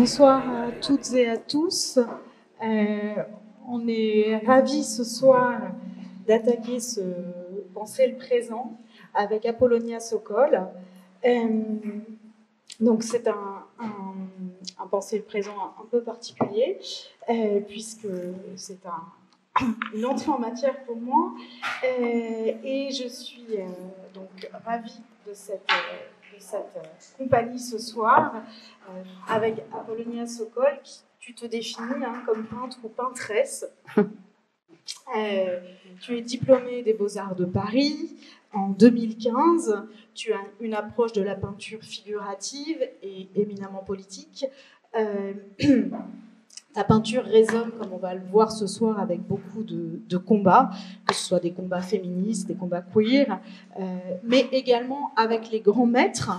Bonsoir à toutes et à tous. On est ravis ce soir d'attaquer ce Penser le présent avec Apollonia Sokol. Donc c'est un Penser le présent un peu particulier, puisque c'est une entrée en matière pour moi. Et je suis donc ravie de cette compagnie ce soir, avec Apollonia Sokol, qui tu te définis comme peintre ou peintresse. Tu es diplômée des Beaux-Arts de Paris en 2015. Tu as une approche de la peinture figurative et éminemment politique. Ta peinture résonne, comme on va le voir ce soir, avec beaucoup de combats, que ce soit des combats féministes, des combats queer, mais également avec les grands maîtres.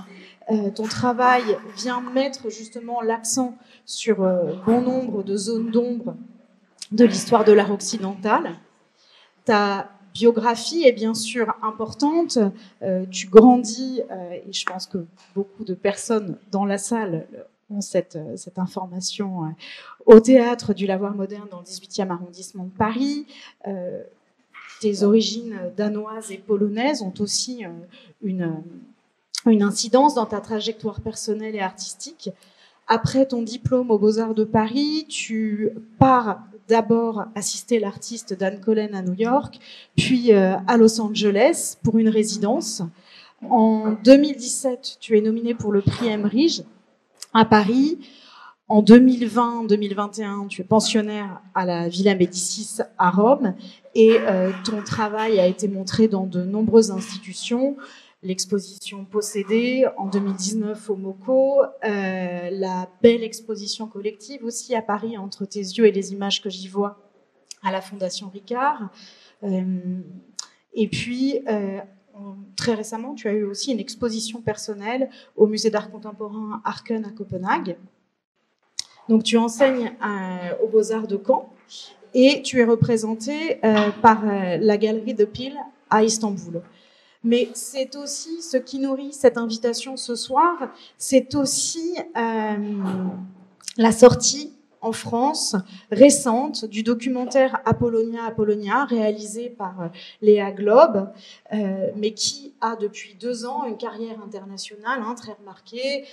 Ton travail vient mettre justement l'accent sur bon nombre de zones d'ombre de l'histoire de l'art occidental. Ta biographie est bien sûr importante. Tu grandis, et je pense que beaucoup de personnes dans la salle ont cette information, au théâtre du Lavoir Moderne dans le 18e arrondissement de Paris. Tes origines danoises et polonaises ont aussi une incidence dans ta trajectoire personnelle et artistique. Après ton diplôme aux Beaux-Arts de Paris, tu pars d'abord assister l'artiste Dan Cullen à New York, puis à Los Angeles pour une résidence. En 2017, tu es nominé pour le prix Emerige à Paris. En 2020-2021, tu es pensionnaire à la Villa Médicis à Rome, et ton travail a été montré dans de nombreuses institutions. L'exposition Possédée en 2019 au MoCo, la belle exposition collective aussi à Paris, Entre tes yeux et les images que j'y vois, à la Fondation Ricard. Et puis, très récemment, tu as eu aussi une exposition personnelle au Musée d'art contemporain Arken à Copenhague. Donc tu enseignes aux Beaux-Arts de Caen et tu es représenté par la galerie de Pile à Istanbul. Mais c'est aussi ce qui nourrit cette invitation ce soir, c'est aussi la sortie en France récente du documentaire Apollonia, réalisé par Léa Globe, mais qui a depuis 2 ans une carrière internationale très remarquée,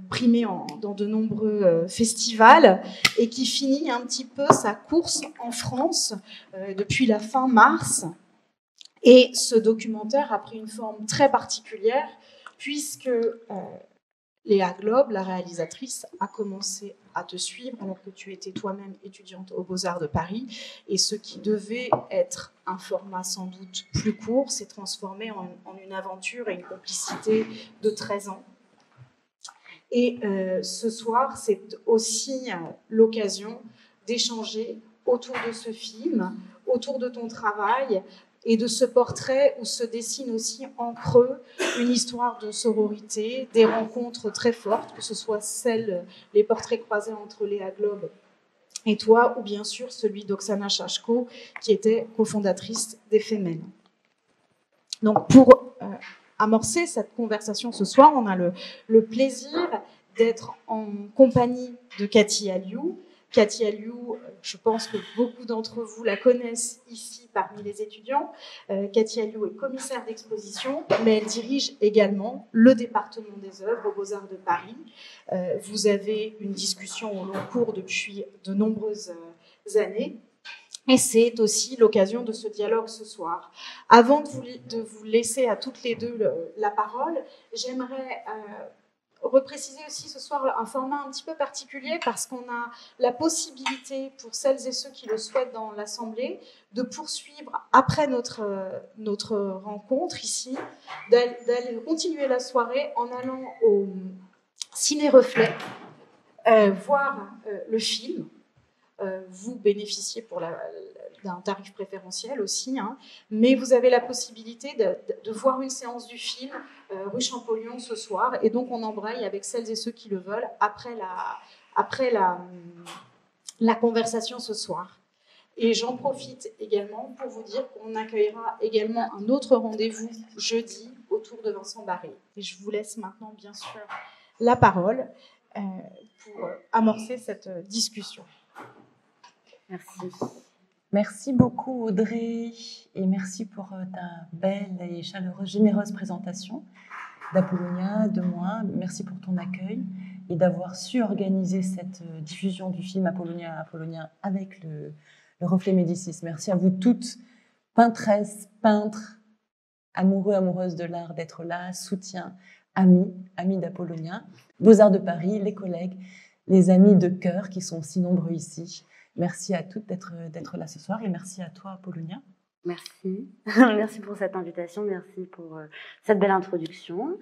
primée dans de nombreux festivals, et qui finit un petit peu sa course en France depuis la fin mars. Et ce documentaire a pris une forme très particulière, puisque Léa Globe, la réalisatrice, a commencé à te suivre alors que tu étais toi-même étudiante aux Beaux-Arts de Paris. Et ce qui devait être un format sans doute plus court s'est transformé en une aventure et une complicité de 13 ans. Et ce soir, c'est aussi l'occasion d'échanger autour de ce film, autour de ton travail, et de ce portrait où se dessine aussi en creux une histoire de sororité, des rencontres très fortes, que ce soit les portraits croisés entre Léa Globe et toi, ou bien sûr celui d'Oksana Shashko, qui était cofondatrice des Femmes. Donc pour amorcer cette conversation ce soir, on a le plaisir d'être en compagnie de Cathy Aliou. Cathy Aliou, je pense que beaucoup d'entre vous la connaissent ici parmi les étudiants. Cathy Aliou est commissaire d'exposition, mais elle dirige également le département des œuvres aux Beaux-Arts de Paris. Vous avez une discussion au long cours depuis de nombreuses années. Et c'est aussi l'occasion de ce dialogue ce soir. Avant de vous laisser à toutes les deux la parole, j'aimerais repréciser aussi ce soir un format un petit peu particulier, parce qu'on a la possibilité, pour celles et ceux qui le souhaitent dans l'Assemblée, de poursuivre après notre rencontre ici, d'aller continuer la soirée en allant au Ciné-Reflet, voir le film. Vous bénéficiez d'un tarif préférentiel aussi, mais vous avez la possibilité de voir une séance du film rue Champollion ce soir, et donc on embraye avec celles et ceux qui le veulent après la conversation ce soir. Et j'en profite également pour vous dire qu'on accueillera également un autre rendez-vous jeudi autour de Vincent Barré. Et je vous laisse maintenant bien sûr la parole. pour amorcer cette discussion. Merci. Merci beaucoup Audrey et merci pour ta belle et chaleureuse, généreuse présentation d'Apollonia, de moi. Merci pour ton accueil et d'avoir su organiser cette diffusion du film Apollonia avec le Reflet Médicis. Merci à vous toutes, peintresses, peintres, amoureux, amoureuses de l'art, d'être là, soutien, amis d'Apollonia, Beaux-Arts de Paris, les collègues, les amis de cœur qui sont si nombreux ici. Merci à toutes d'être là ce soir et merci à toi, Apollonia. Merci. Merci pour cette invitation, merci pour cette belle introduction.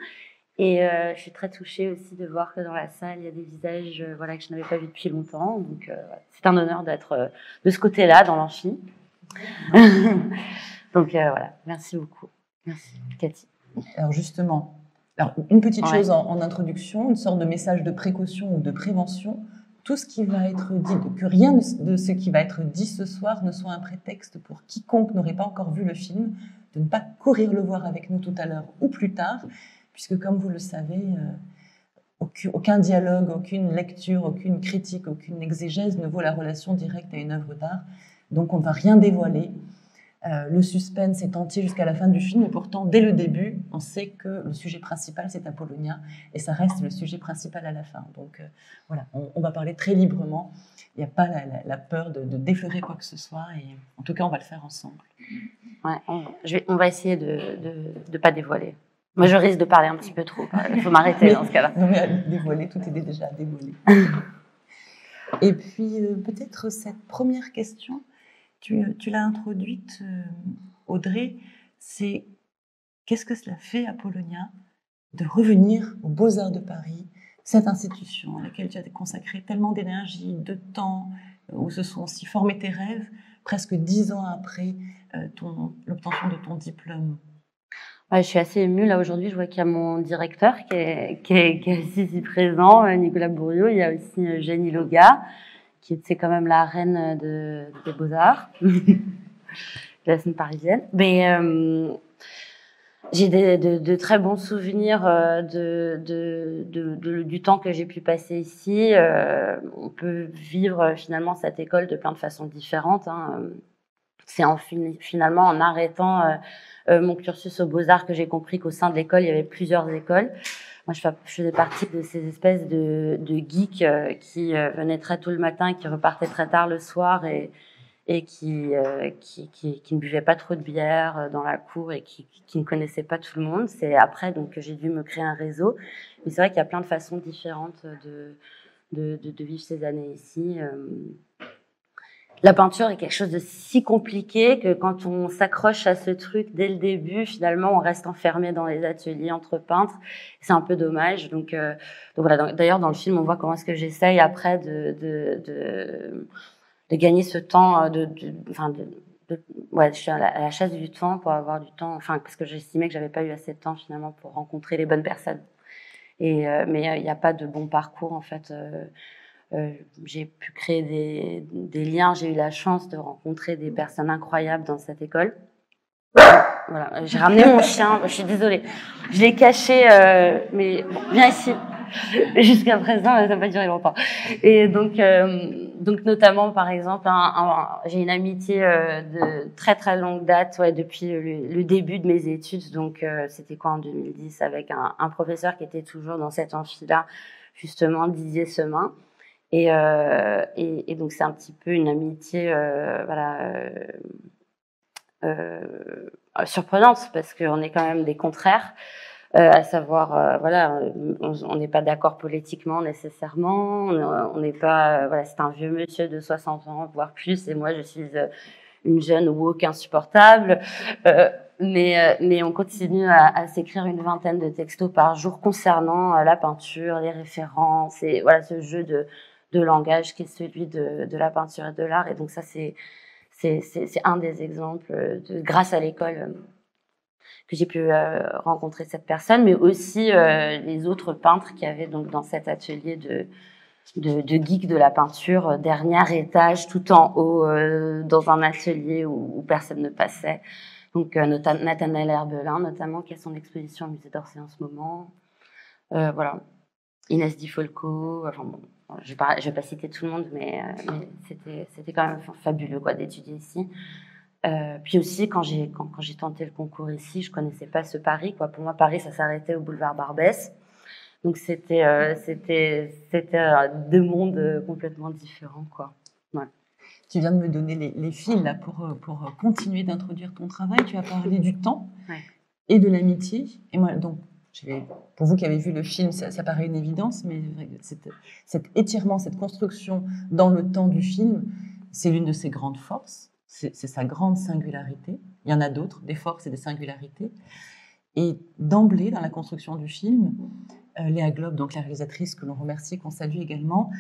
Et je suis très touchée aussi de voir que dans la salle, il y a des visages que je n'avais pas vus depuis longtemps. Donc, c'est un honneur d'être de ce côté-là, dans l'amphi. Donc, voilà, merci beaucoup. Merci, Cathy. Alors, justement, une petite chose en introduction, une sorte de message de précaution ou de prévention. Tout ce qui va être dit, que rien de ce qui va être dit ce soir ne soit un prétexte pour quiconque n'aurait pas encore vu le film, de ne pas courir le voir avec nous tout à l'heure ou plus tard, puisque comme vous le savez, aucun dialogue, aucune lecture, aucune critique, aucune exégèse ne vaut la relation directe à une œuvre d'art. Donc on ne va rien dévoiler. Le suspense est entier jusqu'à la fin du film, et pourtant, dès le début, on sait que le sujet principal, c'est Apollonia, et ça reste le sujet principal à la fin. Donc voilà, on va parler très librement. Il n'y a pas la peur de déflorer quoi que ce soit, et en tout cas, on va le faire ensemble. Ouais, on va essayer de ne pas dévoiler. Moi, je risque de parler un petit peu trop. Il faut m'arrêter dans ce cas-là. Non, mais à dévoiler, tout est déjà dévoilé. Et puis, peut-être cette première question, tu l'as introduite, Audrey, c'est qu'est-ce que cela fait, Apollonia, de revenir aux Beaux-Arts de Paris, cette institution à laquelle tu as consacré tellement d'énergie, de temps, où se sont aussi formés tes rêves, presque 10 ans après l'obtention de ton diplôme. Je suis assez émue. Là, aujourd'hui, je vois qu'il y a mon directeur qui est assis ici présent, Nicolas Bourriot. Il y a aussi Jenny Loga, qui était quand même la reine des Beaux-Arts, de la scène parisienne. Mais j'ai de très bons souvenirs du temps que j'ai pu passer ici. On peut vivre finalement cette école de plein de façons différentes. C'est finalement en arrêtant mon cursus aux Beaux-Arts que j'ai compris qu'au sein de l'école, il y avait plusieurs écoles. Moi, je faisais partie de ces espèces de geeks qui venaient très tôt le matin, qui repartaient très tard le soir et qui ne buvaient pas trop de bière dans la cour et qui ne connaissaient pas tout le monde. C'est après donc, que j'ai dû me créer un réseau. Mais c'est vrai qu'il y a plein de façons différentes de vivre ces années ici. La peinture est quelque chose de si compliqué que quand on s'accroche à ce truc dès le début, finalement, on reste enfermé dans les ateliers entre peintres. C'est un peu dommage. Donc voilà. D'ailleurs, dans le film, on voit comment est-ce que j'essaye après de gagner ce temps, je suis à la chasse du temps pour avoir du temps. Enfin, parce que j'estimais que j'avais pas eu assez de temps finalement pour rencontrer les bonnes personnes. Mais il n'y a pas de bon parcours en fait. J'ai pu créer des liens. J'ai eu la chance de rencontrer des personnes incroyables dans cette école. Voilà, j'ai ramené mon chien. Je suis désolée. Je l'ai caché, mais bon, viens ici. Jusqu'à présent, ça n'a pas duré longtemps. Et donc notamment, par exemple, j'ai une amitié de très très longue date, depuis le début de mes études. Donc c'était quoi en 2010 avec un professeur qui était toujours dans cette amphi-là, justement Didier Semin. Et donc c'est un petit peu une amitié surprenante parce qu'on est quand même des contraires, à savoir on n'est pas d'accord politiquement nécessairement, on n'est pas c'est un vieux monsieur de 60 ans voire plus et moi je suis une jeune woke insupportable, mais on continue à s'écrire une vingtaine de textos par jour concernant la peinture, les références et voilà ce jeu de langage qui est celui de la peinture et de l'art. Et donc ça, c'est un des exemples grâce à l'école que j'ai pu rencontrer cette personne, mais aussi les autres peintres qui avaient donc dans cet atelier de geek de la peinture, dernier étage, tout en haut, dans un atelier où personne ne passait. Donc Nathanaël Herbelin, notamment, qui a son exposition au Musée d'Orsay en ce moment. Voilà. Inès Di Folco, enfin bon, je vais pas citer tout le monde, mais c'était quand même fabuleux quoi, d'étudier ici. Puis aussi, quand j'ai tenté le concours ici, je connaissais pas ce Paris, quoi. Pour moi, Paris, ça s'arrêtait au boulevard Barbès. Donc, c'était deux mondes complètement différents, quoi. Ouais. Tu viens de me donner les fils là, pour continuer d'introduire ton travail. Tu as parlé du temps et de l'amitié. Et moi, donc, pour vous qui avez vu le film, ça paraît une évidence, mais cet étirement, cette construction dans le temps du film, c'est l'une de ses grandes forces. C'est sa grande singularité. Il y en a d'autres, des forces et des singularités. Et d'emblée, dans la construction du film, Léa Globe, donc la réalisatrice que l'on remercie, qu'on salue également,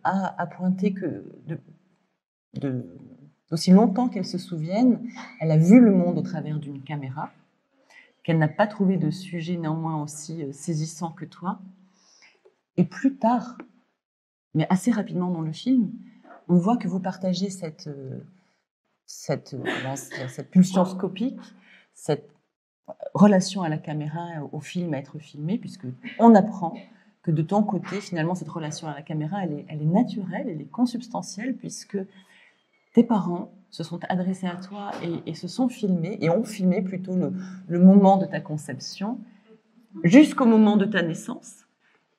a pointé que d'aussi longtemps qu'elle se souvienne, elle a vu le monde au travers d'une caméra, qu'elle n'a pas trouvé de sujet néanmoins aussi saisissant que toi. Et plus tard, mais assez rapidement dans le film, on voit que vous partagez cette pulsion scopique, cette relation à la caméra, au film, à être filmé, puisque on apprend que de ton côté, finalement, cette relation à la caméra, elle est naturelle, elle est consubstantielle, puisque tes parents se sont adressés à toi et se sont filmés, et ont filmé plutôt le moment de ta conception, jusqu'au moment de ta naissance,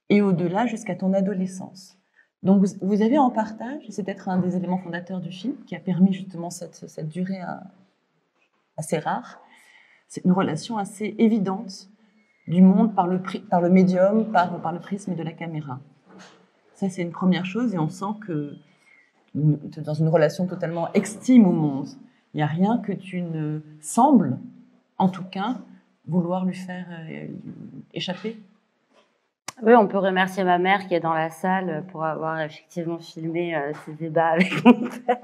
et au-delà jusqu'à ton adolescence. Donc vous avez en partage, et c'est peut-être un des éléments fondateurs du film, qui a permis justement cette durée assez rare, c'est une relation assez évidente du monde par le médium, par le prisme de la caméra. Ça, c'est une première chose, et on sent que dans une relation totalement extime au monde. Il n'y a rien que tu ne sembles, en tout cas, vouloir lui faire échapper. Oui, on peut remercier ma mère qui est dans la salle pour avoir effectivement filmé ces débats avec mon père.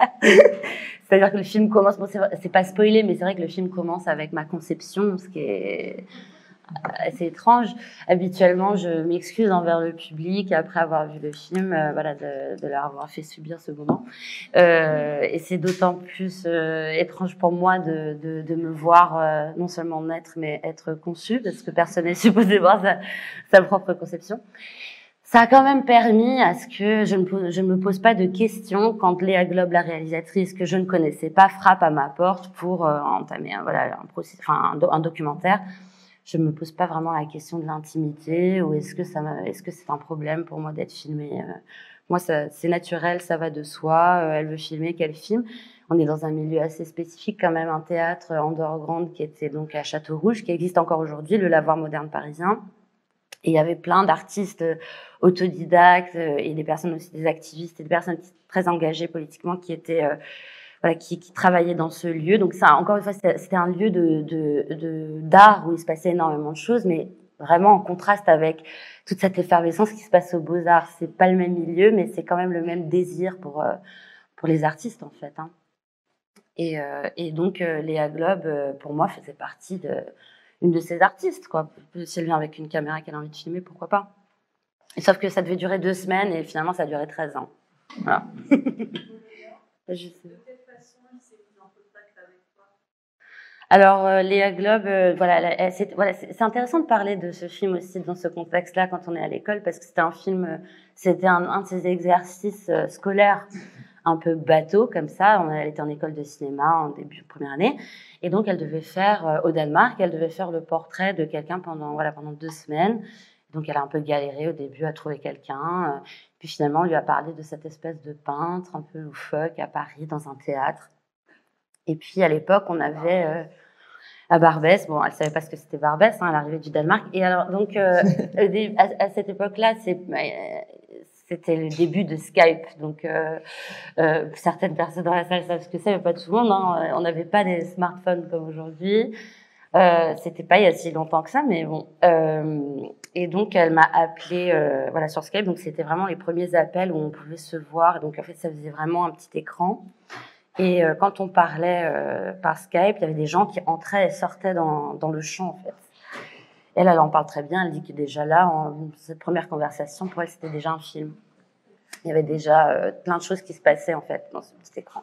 C'est-à-dire que le film commence, bon, c'est pas spoilé, mais c'est vrai que le film commence avec ma conception, ce qui est assez étrange. Habituellement, je m'excuse envers le public après avoir vu le film, voilà, de leur avoir fait subir ce moment. Et c'est d'autant plus étrange pour moi de me voir non seulement naître, mais être conçue, parce que personne n'est supposé voir sa propre conception. Ça a quand même permis à ce que je ne me pose pas de questions quand Léa Globe, la réalisatrice que je ne connaissais pas, frappe à ma porte pour entamer un documentaire. Je me pose pas vraiment la question de l'intimité ou est-ce que c'est un problème pour moi d'être filmée. Moi, c'est naturel, ça va de soi. Elle veut filmer, qu'elle filme. On est dans un milieu assez spécifique quand même, un théâtre underground qui était donc à Château-Rouge, qui existe encore aujourd'hui, le Lavoir moderne parisien. Et il y avait plein d'artistes autodidactes et des personnes aussi, des activistes et des personnes très engagées politiquement qui étaient qui travaillait dans ce lieu. Donc ça, encore une fois, c'était un lieu d'art où il se passait énormément de choses, mais vraiment en contraste avec toute cette effervescence qui se passe aux Beaux-Arts. C'est pas le même milieu, mais c'est quand même le même désir pour les artistes, en fait. Hein. Et donc, Léa Globe, pour moi, faisait partie une de ces artistes, quoi. Si elle vient avec une caméra qu'elle a envie de filmer, pourquoi pas. Et sauf que ça devait durer 2 semaines, et finalement, ça a duré 13 ans. Voilà. Je sais. Alors, Léa Globe, c'est intéressant de parler de ce film aussi dans ce contexte-là quand on est à l'école, parce que c'était un film, c'était un de ces exercices scolaires un peu bateau comme ça. Elle était en école de cinéma en début de première année, et donc elle devait faire au Danemark, elle devait faire le portrait de quelqu'un pendant 2 semaines. Donc elle a un peu galéré au début à trouver quelqu'un, puis finalement on lui a parlé de cette espèce de peintre un peu loufoque à Paris dans un théâtre. Et puis, à l'époque, on avait à Barbès, bon, elle savait pas ce que c'était Barbès, hein, à l'arrivée du Danemark. Et alors, donc, à cette époque-là, c'était le début de Skype. Donc, certaines personnes dans la salle savent ce que c'est, mais pas tout le monde. Hein. On n'avait pas des smartphones comme aujourd'hui. C'était pas il y a si longtemps que ça, mais bon. Et donc, elle m'a appelée sur Skype. Donc, c'était vraiment les premiers appels où on pouvait se voir. Donc, en fait, ça faisait vraiment un petit écran. Et quand on parlait par Skype, il y avait des gens qui entraient et sortaient dans le champ, en fait. Elle en parle très bien. Elle dit que déjà là, cette première conversation, pour elle, c'était déjà un film. Il y avait déjà plein de choses qui se passaient, en fait, dans ce petit écran.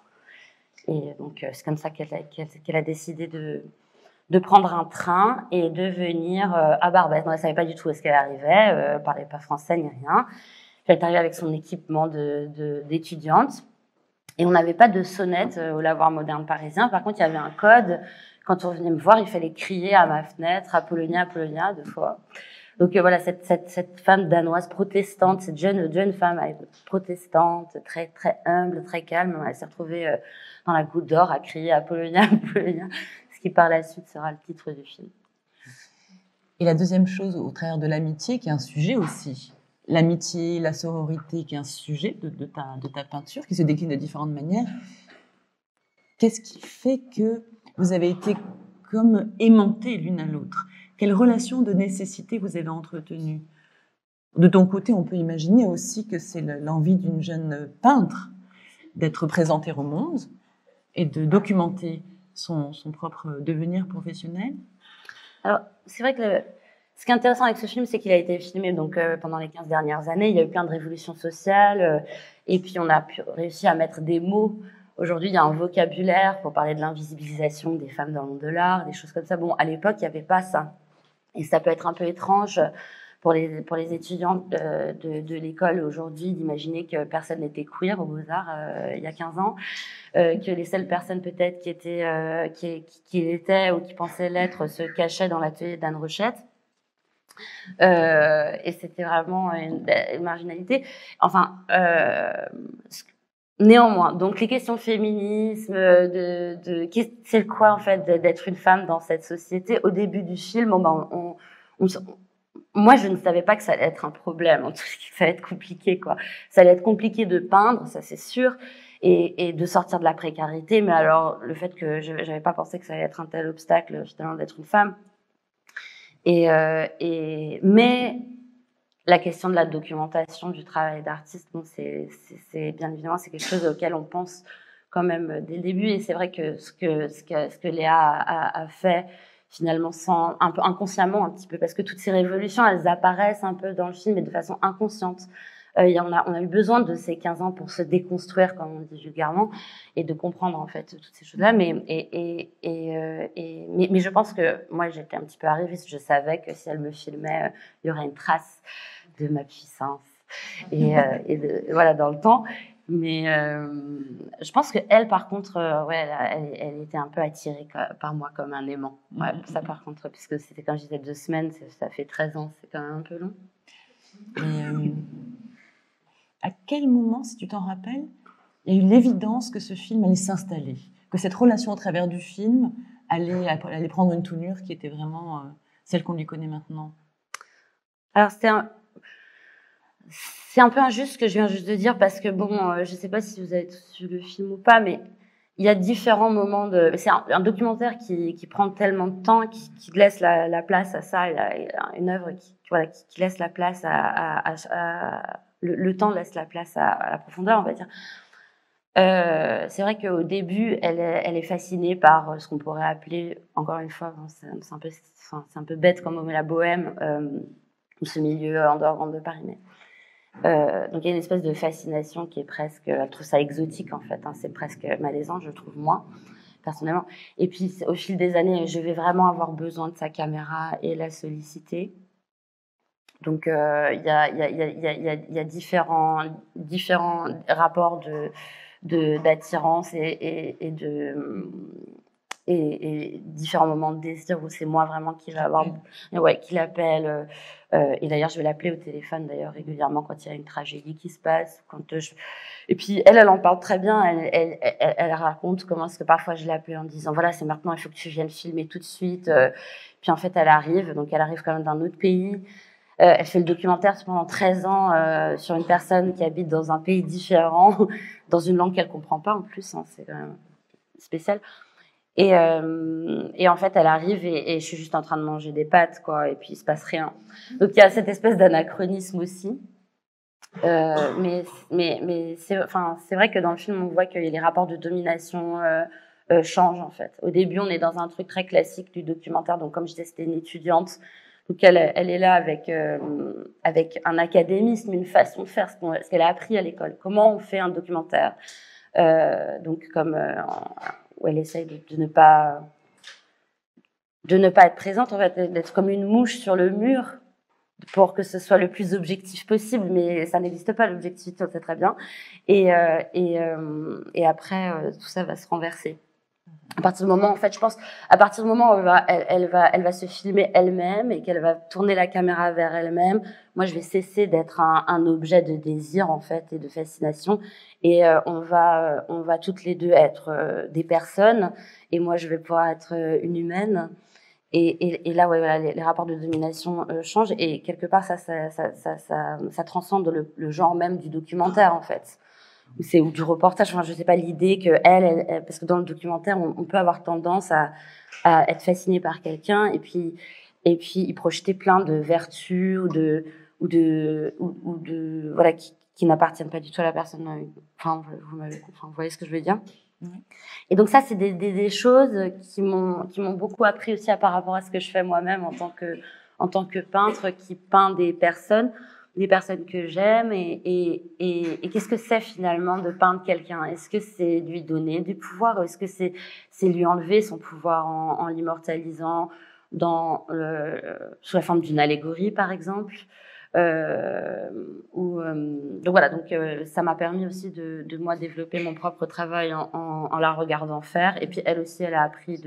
Et donc, c'est comme ça qu'elle a décidé de de prendre un train et de venir à Barbès. Moi, elle savait pas du tout où est-ce qu'elle arrivait, elle parlait pas français ni rien. Elle est arrivée avec son équipement d'étudiante. Et on n'avait pas de sonnette au lavoir moderne parisien. Par contre, il y avait un code. Quand on venait me voir, il fallait crier à ma fenêtre, Apollonia, Apollonia, 2 fois. Donc voilà, cette femme danoise protestante, cette jeune femme protestante, très très humble, très calme, elle s'est retrouvée dans la Goutte d'Or à crier Apollonia, Apollonia, ce qui par la suite sera le titre du film. Et la deuxième chose, au travers de l'amitié, qui est un sujet aussi, l'amitié, la sororité, qui est un sujet de ta peinture, qui se décline de différentes manières, qu'est-ce qui fait que vous avez été comme aimantées l'une à l'autre? Quelle relation de nécessité vous avez entretenue? De ton côté, on peut imaginer aussi que c'est l'envie d'une jeune peintre d'être présentée au monde et de documenter son propre devenir professionnel. Alors, c'est vrai que ce qui est intéressant avec ce film, c'est qu'il a été filmé donc, pendant les 15 dernières années. Il y a eu plein de révolutions sociales et puis on a réussi à mettre des mots. Aujourd'hui, il y a un vocabulaire pour parler de l'invisibilisation des femmes dans le monde de l'art, des choses comme ça. Bon, à l'époque, il n'y avait pas ça. Et ça peut être un peu étrange pour les étudiants de l'école aujourd'hui d'imaginer que personne n'était queer aux Beaux-Arts il y a 15 ans, que les seules personnes peut-être qui étaient ou qui pensaient l'être se cachaient dans l'atelier d'Anne Rochette. Et c'était vraiment une marginalité. Enfin, néanmoins, donc les questions de féminisme, c'est quoi en fait d'être une femme dans cette société? Au début du film, moi je ne savais pas que ça allait être un problème, en tout cas, ça allait être compliqué quoi. Ça allait être compliqué de peindre, ça c'est sûr, et de sortir de la précarité. Mais alors le fait que j'avais pas pensé que ça allait être un tel obstacle finalement d'être une femme. Mais la question de la documentation du travail d'artiste, bon, c'est bien évidemment c'est quelque chose auquel on pense quand même dès le début. Et c'est vrai que ce que Léa a fait finalement un peu inconsciemment un petit peu, parce que toutes ces révolutions elles apparaissent un peu dans le film et de façon inconsciente. On a eu besoin de ces 15 ans pour se déconstruire, comme on dit vulgairement, et de comprendre en fait toutes ces choses-là. Mais je pense que moi j'étais un petit peu arriviste. Je savais que si elle me filmait, il y aurait une trace de ma puissance voilà dans le temps. Mais je pense que elle, par contre, elle était un peu attirée par moi comme un aimant. Ouais, ça par contre, puisque c'était quand je disais 2 semaines, ça fait 13 ans, c'est quand même un peu long. Et à quel moment, si tu t'en rappelles, il y a eu l'évidence que ce film allait s'installer, que cette relation au travers du film allait prendre une tournure qui était vraiment celle qu'on lui connaît maintenant? Alors c'est un peu injuste ce que je viens juste de dire, parce que bon, je ne sais pas si vous avez tous vu le film ou pas, mais il y a différents moments c'est un documentaire qui prend tellement de temps, qui laisse la place à ça. Il y a une œuvre qui laisse la place le temps laisse la place à la profondeur, on va dire. C'est vrai qu'au début, elle est fascinée par ce qu'on pourrait appeler, encore une fois, c'est un peu bête comme on met la bohème, ou ce milieu en dehors de Paris. Mais donc il y a une espèce de fascination qui est presque, elle trouve ça exotique en fait, hein, c'est presque malaisant, je trouve, moi personnellement. Et puis au fil des années, je vais vraiment avoir besoin de sa caméra et la solliciter. Donc il y a différents rapports d'attirance et différents moments de désir où c'est moi vraiment qui va avoir, qui l'appelle. Et d'ailleurs, je vais l'appeler au téléphone d'ailleurs régulièrement quand il y a une tragédie qui se passe. Et puis elle en parle très bien. Elle raconte comment est-ce que parfois je l'appelle en disant voilà, c'est maintenant, il faut que tu viennes filmer tout de suite. Puis en fait, elle arrive quand même d'un autre pays. Elle fait le documentaire pendant 13 ans sur une personne qui habite dans un pays différent, dans une langue qu'elle comprend pas en plus. Hein, c'est quand même spécial. Et en fait, elle arrive et je suis juste en train de manger des pâtes, quoi, et puis il se passe rien. Donc il y a cette espèce d'anachronisme aussi. Mais c'est vrai que dans le film, on voit que les rapports de domination changent en fait. Au début, on est dans un truc très classique du documentaire. Donc comme je disais, c'était une étudiante. Donc elle est là avec un académisme, une façon de faire, ce qu'elle a appris à l'école. Comment on fait un documentaire. Donc où elle essaye de ne pas de ne pas être présente, en fait, d'être comme une mouche sur le mur pour que ce soit le plus objectif possible, mais ça n'existe pas, l'objectivité, on le sait très bien. Et après, tout ça va se renverser. À partir du moment, en fait, je pense, à partir du moment où elle va se filmer elle-même et qu'elle va tourner la caméra vers elle-même, moi, je vais cesser d'être un objet de désir, en fait, et de fascination. Et on va toutes les deux être des personnes. Et moi, je vais pouvoir être une humaine. Et là, ouais, voilà, les rapports de domination changent. Et quelque part, ça transcende le genre même du documentaire, en fait. Ou du reportage, enfin, je sais pas, l'idée que parce que dans le documentaire, on peut avoir tendance à être fasciné par quelqu'un et puis y projeter plein de vertus ou de voilà, qui n'appartiennent pas du tout à la personne. Enfin, vous voyez ce que je veux dire? Et donc ça, c'est des choses qui m'ont beaucoup appris aussi par rapport à ce que je fais moi-même en tant que peintre qui peint des personnes que j'aime et qu'est-ce que c'est finalement de peindre quelqu'un? Est-ce que c'est lui donner du pouvoir ou est-ce que c'est lui enlever son pouvoir en l'immortalisant sous la forme d'une allégorie, par exemple? Donc voilà, ça m'a permis aussi de moi développer mon propre travail en la regardant faire. Et puis elle aussi, elle a appris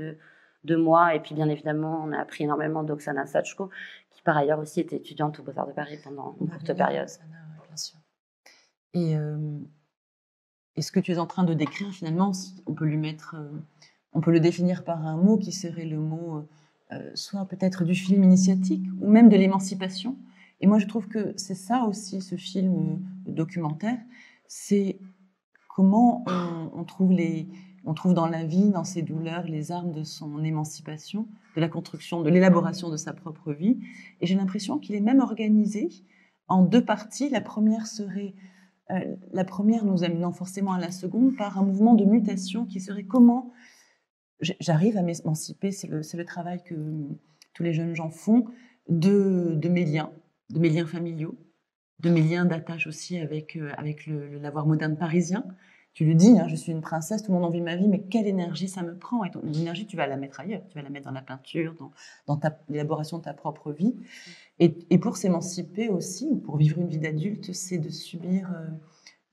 de moi. Et puis bien évidemment, on a appris énormément d'Oksana Sachko, qui par ailleurs aussi était étudiante aux Beaux-Arts de Paris pendant une courte période. Oksana, bien sûr. Et ce que tu es en train de décrire, finalement, on peut le définir par un mot qui serait le mot soit peut-être du film initiatique ou même de l'émancipation. Et moi, je trouve que c'est ça aussi, ce film documentaire, c'est comment on trouve dans la vie, dans ses douleurs, les armes de son émancipation, de la construction, de l'élaboration de sa propre vie. Et j'ai l'impression qu'il est même organisé en deux parties. La première nous amenant forcément à la seconde par un mouvement de mutation qui serait comment j'arrive à m'émanciper, c'est le travail que tous les jeunes gens font, de mes liens familiaux, de mes liens d'attache aussi avec le lavoir moderne parisien. Tu le dis, hein, je suis une princesse, tout le monde envie ma vie, mais quelle énergie ça me prend. Et ton énergie, tu vas la mettre ailleurs, tu vas la mettre dans la peinture, dans l'élaboration de ta propre vie. Et pour s'émanciper aussi, ou pour vivre une vie d'adulte, c'est de subir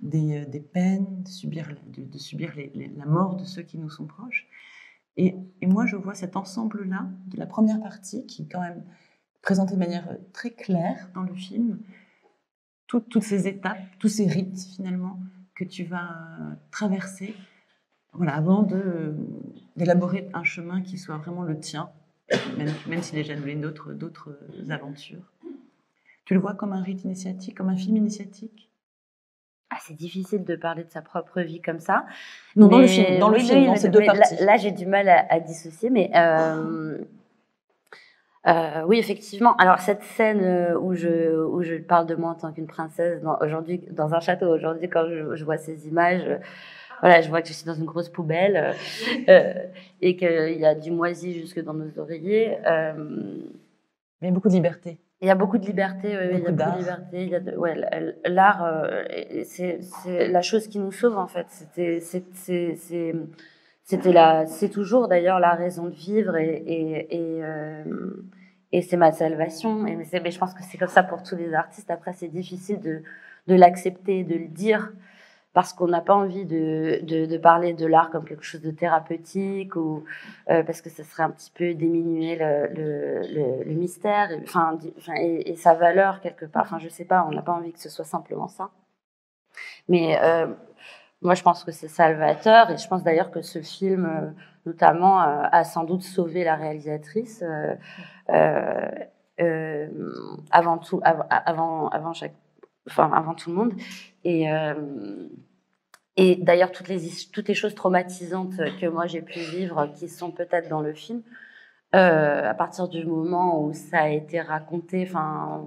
des peines, de subir la mort de ceux qui nous sont proches. Et moi, je vois cet ensemble-là, de la première partie, qui est quand même présentée de manière très claire dans le film, toutes ces étapes, tous ces rites, finalement, que tu vas traverser, voilà, avant d'élaborer un chemin qui soit vraiment le tien, même s'il est jalonné d'autres aventures. Tu le vois comme un rite initiatique, comme un film initiatique? Ah, c'est difficile de parler de sa propre vie comme ça. Non, dans le film, dans ces deux parties. Là, j'ai du mal à dissocier, mais oui, effectivement. Alors, cette scène où je parle de moi en tant qu'une princesse aujourd'hui dans un château, aujourd'hui, quand je vois ces images, voilà, je vois que je suis dans une grosse poubelle et qu'il y a du moisi jusque dans nos oreillers. Mais beaucoup de liberté. Il y a beaucoup de liberté, il y a beaucoup de liberté. L'art, c'est la chose qui nous sauve en fait. C'est toujours d'ailleurs la raison de vivre et c'est ma salvation. Mais je pense que c'est comme ça pour tous les artistes. Après, c'est difficile de l'accepter, de le dire. Parce qu'on n'a pas envie de parler de l'art comme quelque chose de thérapeutique ou parce que ce serait un petit peu diminuer le mystère et sa valeur quelque part. Enfin, je sais pas, on n'a pas envie que ce soit simplement ça. Mais moi, je pense que c'est salvateur et je pense d'ailleurs que ce film, notamment, a sans doute sauvé la réalisatrice avant tout le monde. Et d'ailleurs, toutes les choses traumatisantes que moi j'ai pu vivre, qui sont peut-être dans le film, à partir du moment où ça a été raconté,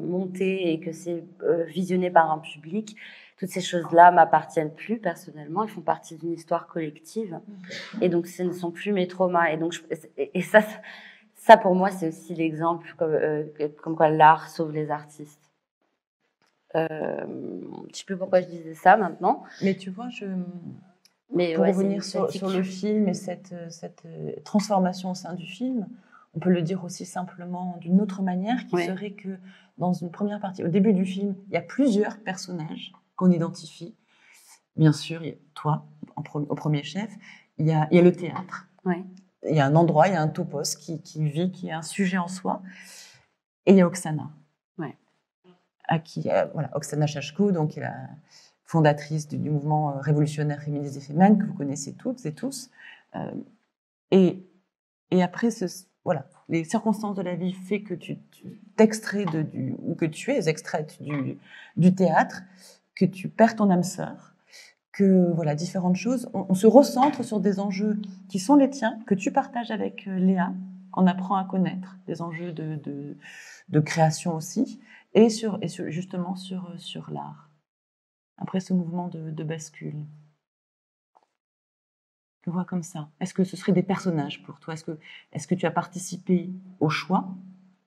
monté et que c'est visionné par un public, toutes ces choses-là m'appartiennent plus personnellement. Elles font partie d'une histoire collective, et donc ce ne sont plus mes traumas. Et donc, ça pour moi, c'est aussi l'exemple comme quoi l'art sauve les artistes. Je ne sais plus pourquoi je disais ça maintenant. Mais tu vois, pour revenir sur le film et cette transformation au sein du film, on peut le dire aussi simplement d'une autre manière, qui serait que dans une première partie, au début du film, il y a plusieurs personnages qu'on identifie. Bien sûr, il y a toi, au premier chef, il y a le théâtre. Oui. Il y a un endroit, il y a un topos qui vit, qui est un sujet en soi. Et il y a Oksana. Oksana Chachko, donc, qui est la fondatrice du mouvement révolutionnaire féministe des Femen, que vous connaissez toutes et tous. Et après, les circonstances de la vie fait que tu t'extrais ou que tu es extraite du théâtre, que tu perds ton âme sœur, que différentes choses. On se recentre sur des enjeux qui sont les tiens, que tu partages avec Léa, qu'on apprend à connaître, des enjeux de création aussi, justement sur l'art. Après ce mouvement de bascule. Je le vois comme ça. Est-ce que ce seraient des personnages pour toi? Est-ce que tu as participé au choix,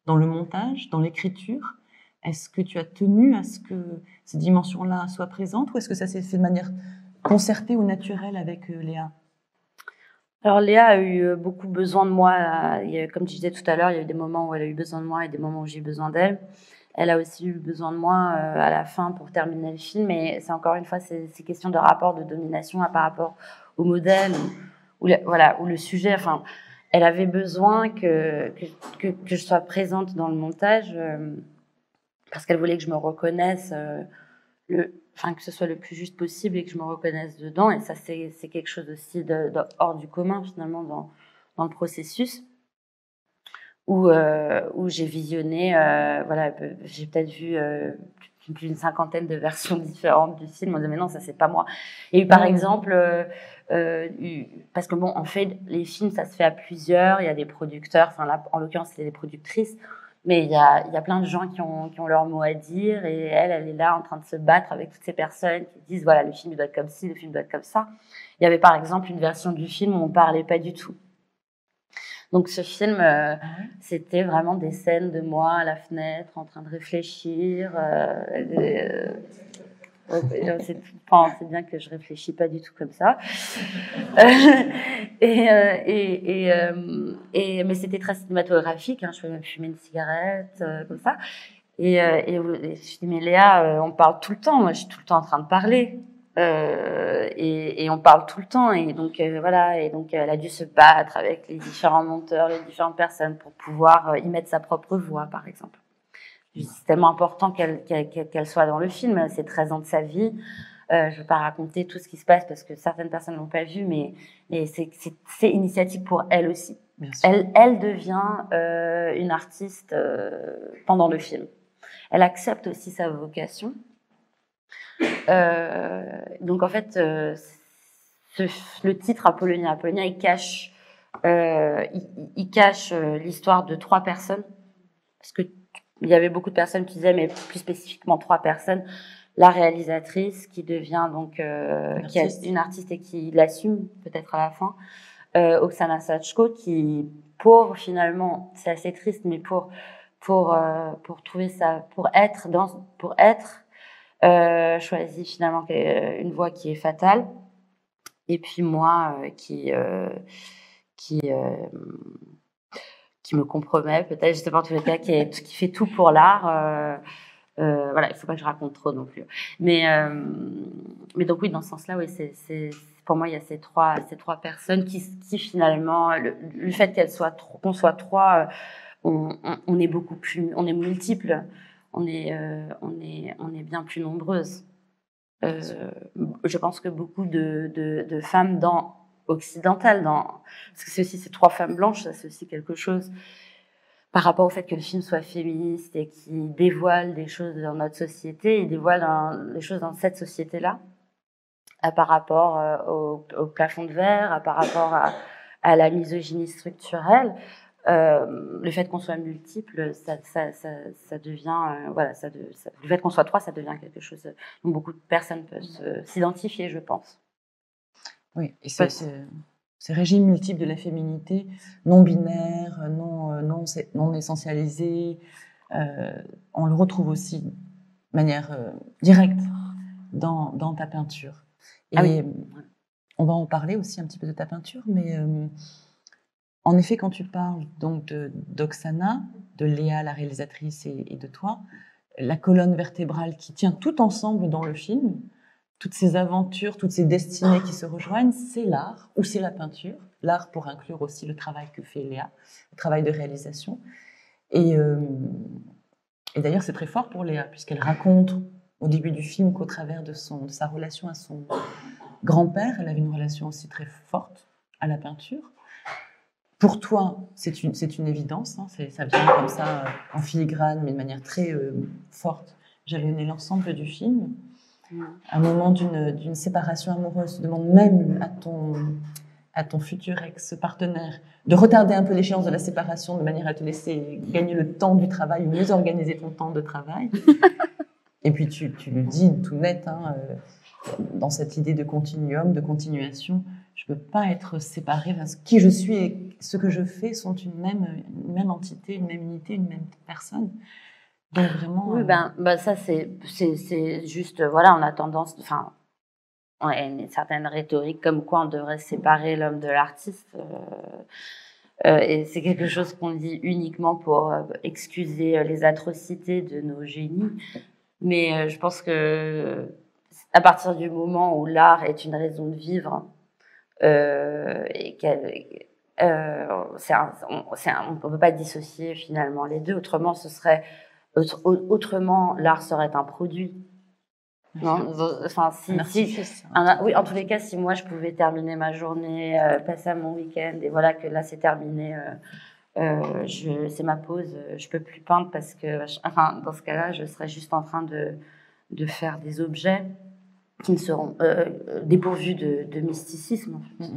dans le montage, dans l'écriture? Est-ce que tu as tenu à ce que ces dimensions-là soient présentes, ou est-ce que ça s'est fait de manière concertée ou naturelle avec Léa? Alors Léa a eu beaucoup besoin de moi. Comme tu disais tout à l'heure, il y a eu des moments où elle a eu besoin de moi et des moments où j'ai eu besoin d'elle. Elle a aussi eu besoin de moi à la fin pour terminer le film. Et c'est encore une fois ces questions de rapport de domination par rapport au modèle ou le sujet. Enfin, elle avait besoin que je sois présente dans le montage parce qu'elle voulait que je me reconnaisse, que ce soit le plus juste possible et que je me reconnaisse dedans. Et ça, c'est quelque chose aussi hors du commun finalement dans le processus. Où j'ai visionné, j'ai peut-être vu plus d'une 50aine de versions différentes du film. On disait mais non, ça c'est pas moi. Et par exemple, parce que bon, en fait, les films ça se fait à plusieurs. Il y a des producteurs, enfin là, en l'occurrence, c'est des productrices, mais il y a plein de gens qui ont leur mot à dire. Et elle est là en train de se battre avec toutes ces personnes qui disent voilà, le film doit être comme ci, le film doit être comme ça. Il y avait par exemple une version du film où on parlait pas du tout. Donc ce film, c'était vraiment des scènes de moi à la fenêtre, en train de réfléchir. C'est bien que je réfléchis pas du tout comme ça. Mais c'était très cinématographique. Je faisais même fumer une cigarette, comme ça. Et je dis mais Léa, on parle tout le temps. Moi, je suis tout le temps en train de parler. Et on parle tout le temps et donc elle a dû se battre avec les différents monteurs, les différentes personnes pour pouvoir y mettre sa propre voix, par exemple. C'est tellement important qu'elle soit dans le film, c'est 13 ans de sa vie. Je vais pas raconter tout ce qui se passe parce que certaines personnes l'ont pas vu, mais c'est initiatique pour elle aussi. Elle devient une artiste pendant le film. Elle accepte aussi sa vocation. Donc en fait, le titre Apollonia, il cache l'histoire de 3 personnes, parce que il y avait beaucoup de personnes qui disaient, mais plus spécifiquement 3 personnes. La réalisatrice qui devient donc qui est une artiste et qui l'assume peut-être à la fin, Oksana Chachko, qui finalement, c'est assez triste, mais pour trouver ça, pour être choisit finalement une voie qui est fatale. Et puis moi, qui me compromet peut-être, je sais pas, en tous les cas, qui fait tout pour l'art. Il faut pas que je raconte trop non plus. Mais donc oui, dans ce sens-là, oui, c'est pour moi, il y a ces trois personnes qui finalement, le fait qu'on soit 3, on est beaucoup plus, on est multiples. On est bien plus nombreuses. Je pense que beaucoup de femmes occidentales, parce que c'est aussi ces 3 femmes blanches, ça c'est aussi quelque chose par rapport au fait que le film soit féministe et qui dévoile des choses dans notre société, il dévoile des choses dans cette société-là, par rapport au plafond de verre, par rapport à la misogynie structurelle. Le fait qu'on soit multiple, ça devient, le fait qu'on soit 3, ça devient quelque chose dont beaucoup de personnes peuvent s'identifier, je pense. Oui, et ces régimes multiples de la féminité, non binaires, non essentialisés, on le retrouve aussi de manière directe dans ta peinture. Et oui. On va en parler aussi un petit peu de ta peinture, mais En effet, quand tu parles donc d'Oksana, de Léa, la réalisatrice, et de toi, la colonne vertébrale qui tient tout ensemble dans le film, toutes ces aventures, toutes ces destinées qui se rejoignent, c'est l'art ou c'est la peinture. L'art pour inclure aussi le travail que fait Léa, le travail de réalisation. Et d'ailleurs, c'est très fort pour Léa, puisqu'elle raconte au début du film qu'au travers de sa relation à son grand-père, elle avait une relation aussi très forte à la peinture. Pour toi, c'est une évidence, hein, ça vient comme ça en filigrane, mais de manière très forte, jalonner l'ensemble du film. Un moment d'une séparation amoureuse, tu demandes même à ton futur ex-partenaire de retarder un peu l'échéance de la séparation de manière à te laisser gagner le temps du travail ou mieux organiser ton temps de travail. Et puis tu le dis tout net, hein, dans cette idée de continuum, de continuation, je ne peux pas être séparée, parce que qui je suis et ce que je fais sont une même entité, une même unité, une même personne. Donc vraiment... Oui, ça c'est juste, voilà, on a tendance, enfin, on a une certaine rhétorique comme quoi on devrait séparer l'homme de l'artiste. Et c'est quelque chose qu'on dit uniquement pour excuser les atrocités de nos génies. Mais je pense que à partir du moment où l'art est une raison de vivre, et on ne peut pas dissocier finalement les deux. Autrement, autrement l'art serait un produit. Non, enfin, oui, en tous les cas, si moi je pouvais terminer ma journée, passer à mon week-end, et voilà que là c'est terminé, c'est ma pause, je peux plus peindre parce que, enfin, dans ce cas-là, je serais juste en train de faire des objets qui ne seront dépourvus de mysticisme. En fait.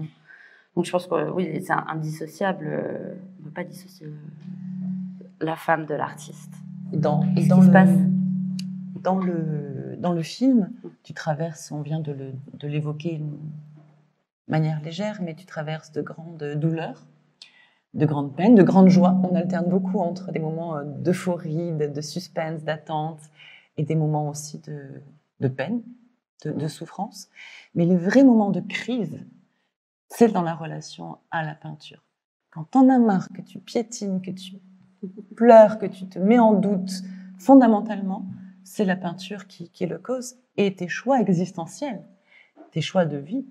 Donc je pense que oui, c'est indissociable. On ne peut pas dissocier la femme de l'artiste. Dans le film, tu traverses, on vient de l'évoquer de manière légère, mais tu traverses de grandes douleurs, de grandes peines, de grandes joies. On alterne beaucoup entre des moments d'euphorie, de suspense, d'attente, et des moments aussi de peine, de souffrance. Mais les vrais moments de crise, c'est dans la relation à la peinture. Quand t'en as marre, que tu piétines, que tu pleures, que tu te mets en doute fondamentalement, c'est la peinture qui est le cause. Et tes choix existentiels, tes choix de vie,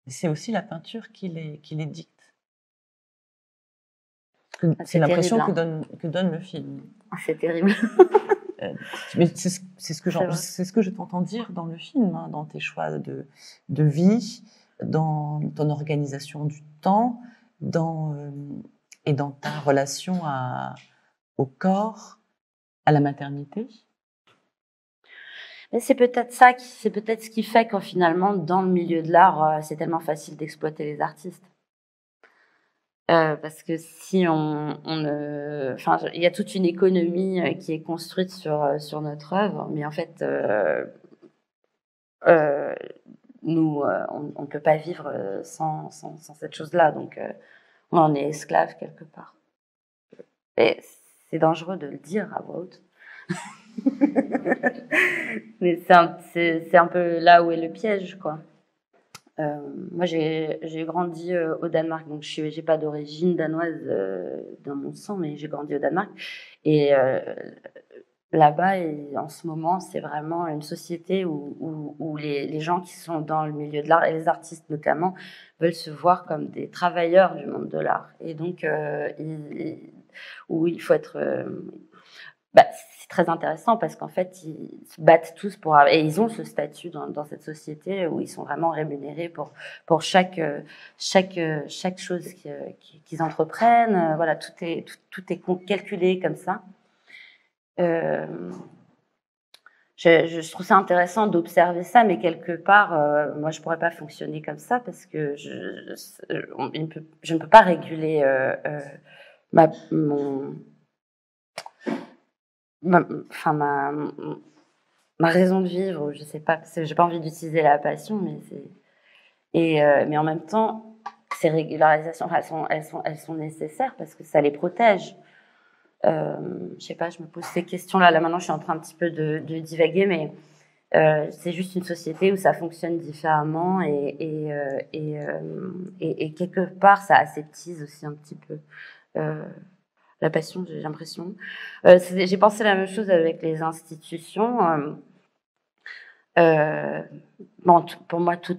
c'est aussi la peinture qui les dicte. C'est l'impression que donne le film. C'est terrible. Mais c'est ce que je t'entends dire dans le film, hein, dans tes choix de vie, dans ton organisation du temps, et dans ta relation au corps, à la maternité. Mais c'est peut-être ce qui fait que finalement, dans le milieu de l'art, c'est tellement facile d'exploiter les artistes. Parce que si il y a toute une économie qui est construite sur notre œuvre, mais en fait, nous, on ne peut pas vivre sans cette chose-là, donc on en est esclave quelque part. Et c'est dangereux de le dire à voix haute. Mais c'est un peu là où est le piège, quoi. Moi, j'ai grandi au Danemark, donc je n'ai pas d'origine danoise dans mon sang, mais j'ai grandi au Danemark. Et là-bas, en ce moment, c'est vraiment une société où les gens qui sont dans le milieu de l'art, et les artistes notamment, veulent se voir comme des travailleurs du monde de l'art. Et donc, où il faut être... c'est très intéressant parce qu'en fait, ils se battent tous et ils ont ce statut dans cette société où ils sont vraiment rémunérés pour chaque chose qu'ils entreprennent. Voilà, tout est calculé comme ça. Je trouve ça intéressant d'observer ça, mais quelque part, moi, je pourrais pas fonctionner comme ça parce que je ne peux pas réguler ma raison de vivre, je sais pas, j'ai pas envie d'utiliser la passion, mais en même temps, ces régularisations, elles sont nécessaires parce que ça les protège. Je sais pas, je me pose ces questions-là. Là, maintenant, je suis en train un petit peu de divaguer, mais c'est juste une société où ça fonctionne différemment et quelque part ça aseptise aussi un petit peu la passion, j'ai l'impression. J'ai pensé la même chose avec les institutions. Bon, pour moi, tout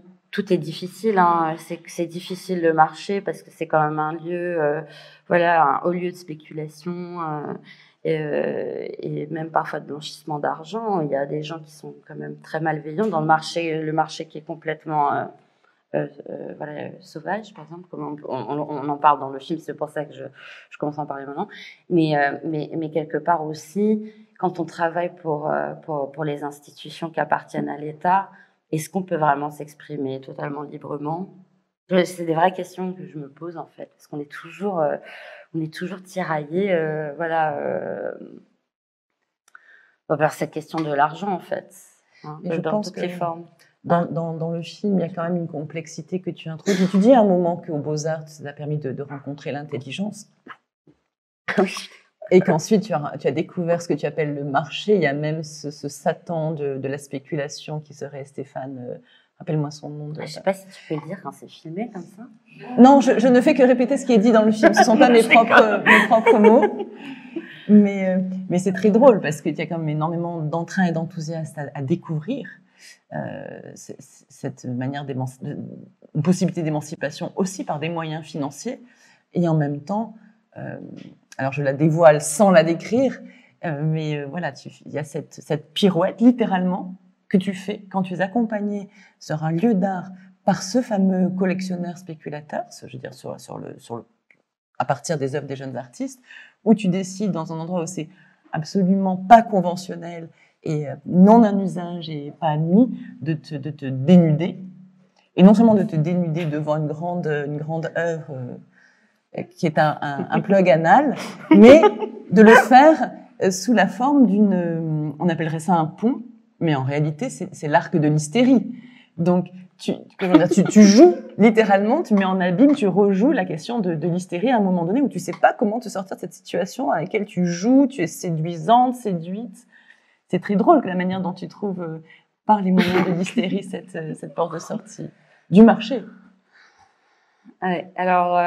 est difficile. Hein. C'est difficile le marché parce que c'est quand même un lieu, voilà, un haut lieu de spéculation et même parfois de blanchissement d'argent. Il y a des gens qui sont quand même très malveillants dans le marché qui est complètement voilà, sauvage, par exemple, comme on en parle dans le film, c'est pour ça que je commence à en parler maintenant. Mais quelque part aussi, quand on travaille pour les institutions qui appartiennent à l'État, est-ce qu'on peut vraiment s'exprimer totalement librement? C'est des vraies questions que je me pose, en fait, parce qu'on est toujours tiraillé, voilà, vers cette question de l'argent, en fait, hein, dans toutes les formes. Dans le film, il y a quand même une complexité que tu introduis. Tu dis à un moment qu'aux Beaux-Arts, ça t'a permis de rencontrer l'intelligence. Oui. Et qu'ensuite, tu as découvert ce que tu appelles le marché. Il y a même ce Satan de la spéculation qui serait Stéphane. Rappelle-moi son nom. Je ne sais pas si tu peux le dire quand c'est filmé comme ça. Non, je ne fais que répéter ce qui est dit dans le film. Ce ne sont pas mes propres mots. Mais c'est très drôle parce qu'il y a quand même énormément d'entrain et d'enthousiasme à découvrir. Cette manière une possibilité d'émancipation aussi par des moyens financiers et en même temps alors je la dévoile sans la décrire mais voilà, il y a cette pirouette littéralement que tu fais quand tu es accompagné sur un lieu d'art par ce fameux collectionneur spéculateur, je veux dire à partir des œuvres des jeunes artistes, où tu décides dans un endroit où c'est absolument pas conventionnel et non un usage et pas admis, de te dénuder. Et non seulement de te dénuder devant une grande œuvre qui est un plug anal, mais de le faire sous la forme on appellerait ça un pont, mais en réalité, c'est l'arc de l'hystérie. Donc, tu joues littéralement, tu mets en abîme, tu rejoues la question de l'hystérie à un moment donné où tu sais pas comment te sortir de cette situation à laquelle tu joues, tu es séduisante, séduite. C'est très drôle que la manière dont tu trouves, par les moyens de l'hystérie, cette porte de sortie du marché. Ouais, alors,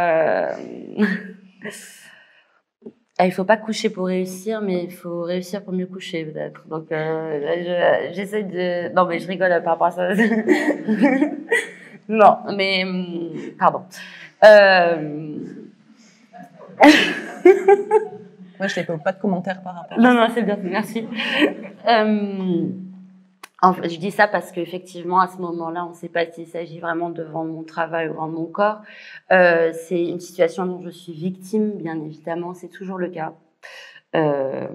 il ne faut pas coucher pour réussir, mais il faut réussir pour mieux coucher, peut-être. Donc, j'essaie de... Non, mais je rigole par rapport à ça. Non, mais... Pardon. Moi, je n'ai pas de commentaires par rapport à ça. Non, c'est bien, merci. En fait, je dis ça parce qu'effectivement, à ce moment-là, on ne sait pas s'il s'agit vraiment de vendre mon travail ou vendre mon corps. C'est une situation dont je suis victime, bien évidemment, c'est toujours le cas. C'est